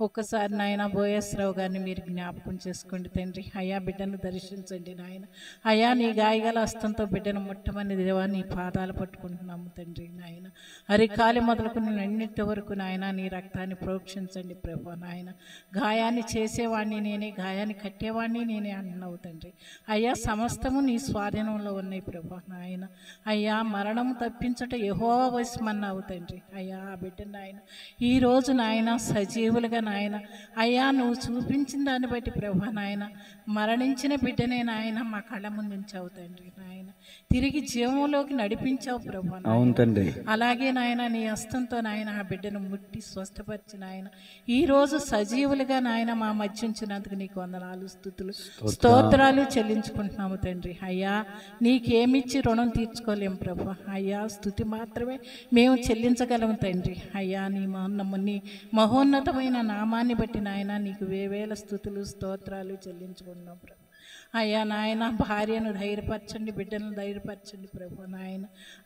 ఒక్కసారి నాయన బోయస్రావు గారిని మీరు జ్ఞాపకం చేసుకోండి తండ్రి. అయ్యా బిడ్డను దర్శించండి నాయన. అయ్యా నీ గాయగల హస్తంతో బిడ్డను ముట్టమని దేవా నీ పాదాలు పట్టుకుంటున్నాము తండ్రి. నాయన అరికాలి మొదలుకుని అన్నిటి వరకు నాయన నీ రక్తాన్ని ప్రోక్షించండి ప్రభా నాయన. గాయాన్ని చేసేవాడిని నేనే, గాయాన్ని కట్టేవాడిని నేనే అంటున్నావు తండ్రి. అయ్యా సమస్తము నీ స్వాధీనంలో ఉన్నాయి ప్రభా నాయన. అయ్యా మరణము తప్పించట యెహోవా వశమన్నావు తండ్రి. అయ్యా ఆ బిడ్డ నాయన ఈరోజు నాయన సజీవులుగా నాయన అయ్యా నువ్వు చూపించిన దాన్ని బట్టి ప్రభా నాయన మరణించిన బిడ్డనే నాయన మా కళ్ళ ముందు ఉంచావు తండ్రి. నాయన తిరిగి జీవంలోకి నడిపించావు ప్రభా. అవును తండ్రి. అలాగే నాయన నీ హస్తంతో నాయన ఆ బిడ్డను ముట్టి స్వస్థపరిచి నాయన ఈరోజు సజీవులుగా నాయన మా మధ్య ఉంచినందుకు నీకు వందనాలు, స్తుతులు, స్తోత్రాలు చెల్లించుకుంటున్నాము తండ్రి. అయ్యా నీకేమిచ్చి రుణం తీర్చుకోలేం ప్రభా. అయ్యా స్తుతి మాత్రమే మేము చెల్లించగలము తండ్రి. అయ్యా నీ మహోన్నతమైన నామాన్ని బట్టి నాయన నీకు వేవేల స్తుతులు, స్తోత్రాలు చెల్లించుకుంటున్నాం ప్రభా. అయ్యా నాయన భార్యను ధైర్యపరచండి, బిడ్డలను ధైర్యపరచండి ప్రభు నాయన.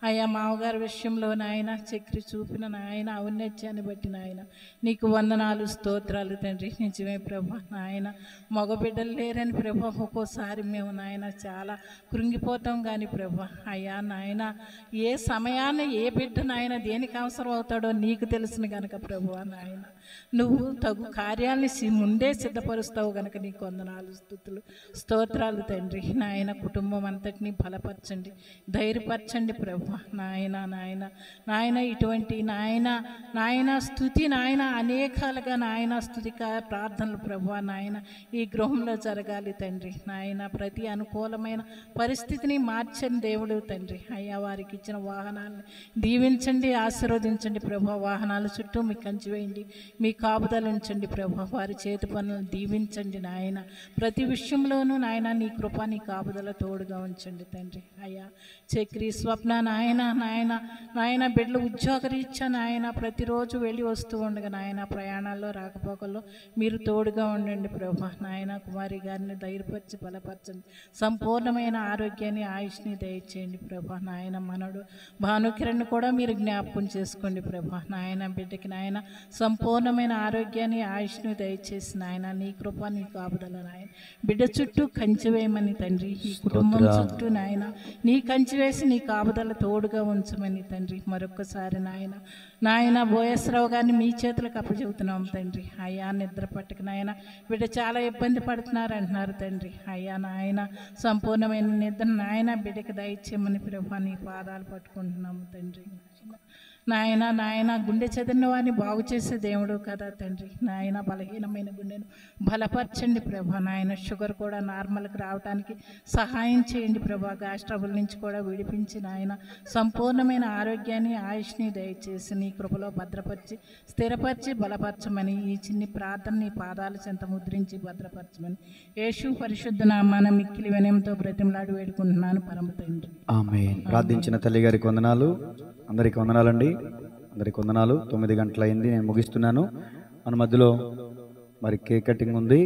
అయ్యా మామగారి విషయంలో నాయన చక్రి చూపిన నాయన ఔన్నత్యాన్ని బట్టి నాయన నీకు వందనాలు, స్తోత్రాలు తండ్రి. నిజమే ప్రభు నాయన మగ బిడ్డలు లేరని ప్రభు ఒక్కోసారి మేము నాయన చాలా కృంగిపోతాం కానీ ప్రభు అయ్యా నాయన ఏ సమయాన్ని ఏ బిడ్డ నాయన దేనికి అవసరం అవుతాడో నీకు తెలుసును గనక ప్రభు నాయన నువ్వు తగు కార్యాలని ముందే సిద్ధపరుస్తావు గనక నీకు వందనాలు, స్తుతులు, స్తోత్రాలు తండ్రి. నాయన కుటుంబం అంతటినీ బలపరచండి, ధైర్యపరచండి ప్రభు నాయన. నాయన నాయన ఇటువంటి నాయన స్తుతి నాయన అనేకాలుగా నాయన స్తుతి ప్రార్థనలు ప్రభు నాయన ఈ గృహంలో జరగాలి తండ్రి. నాయన ప్రతి అనుకూలమైన పరిస్థితిని మార్చని దేవుడు తండ్రి. అయ్యా వారికి ఇచ్చిన వాహనాలను దీవించండి, ఆశీర్వదించండి ప్రభు. వాహనాల చుట్టూ మీ కంచి వేయండి, మీ కాపుదలు ఉంచండి ప్రభు. వారి చేతి పనులను దీవించండి నాయన. ప్రతి విషయంలోనూ నాయన నీ కృప నీ కాపుదల తోడుగా ఉంచండి తండ్రి. అయ్యా చక్రి స్వప్న నాయన బిడ్డలు ఉద్యోగరీత్యా నాయన ప్రతిరోజు వెళ్ళి వస్తూ ఉండగా నాయన ప్రయాణాల్లో రాకపోకల్లో మీరు తోడుగా ఉండండి ప్రభు నాయన. కుమారి గారిని ధైర్యపరిచి బలపరచండి, సంపూర్ణమైన ఆరోగ్యాన్ని ఆయుష్ని దయచేయండి ప్రభు నాయన. మనడు భానుకిరణ్ కూడా మీరు జ్ఞాపకం చేసుకోండి ప్రభు నాయన. బిడ్డకి నాయన సంపూర్ణమైన ఆరోగ్యాన్ని ఆయుష్ని దయచేసి నాయన నీ కృప నీ కాపుదల నాయన. బిడ్డ చుట్టూ కంచి వేయమని తండ్రి, ఈ కుటుంబం చుట్టూ నాయన నీ కంచి వేసి నీ కాపుదల తోడుగా ఉంచమని తండ్రి. మరొక్కసారి నాయన బోయస్రావు గారిని మీ చేతులకు అప్పచెబుతున్నాం తండ్రి. అయ్యా నిద్ర పట్టక నాయన బిడ్డ చాలా ఇబ్బంది పడుతున్నారు అంటున్నారు తండ్రి. అయ్యా నాయన సంపూర్ణమైన నిద్ర నాయన బిడ్డకి దయచేయమని ప్రభు నీ పాదాలు పట్టుకుంటున్నాము తండ్రి. నాయన గుండె చెదిరిన వారిని బాగు చేసే దేవుడు కదా తండ్రి. నాయన బలహీనమైన గుండెను బలపరచండి ప్రభా. నాయన షుగర్ కూడా నార్మల్కి రావడానికి సహాయం చేయండి ప్రభా. గ్యాస్ ట్రబుల్ నుంచి కూడా విడిపించి నాయన సంపూర్ణమైన ఆరోగ్యాన్ని ఆయుష్ని దయచేసి నీ కృపలో భద్రపరిచి స్థిరపరిచి బలపరచమని ఈ చిన్ని ప్రార్థన నీ పాదాల చెంత ముద్రించి భద్రపరచమని యేసు పరిశుద్ధ నామాన మిక్కిలి వినయంతో బ్రతిమలాడి వేడుకుంటున్నాను పరమ తండ్రి. ఆమేన్. ప్రార్థించిన తల్లి గారికి వందనాలు. అందరికి వందనాలండి. అందరికి వందనాలు. 9 గంటలైంది, నేను ముగిస్తున్నాను. మన మధ్యలో మరి కేక్ కటింగ్ ఉంది.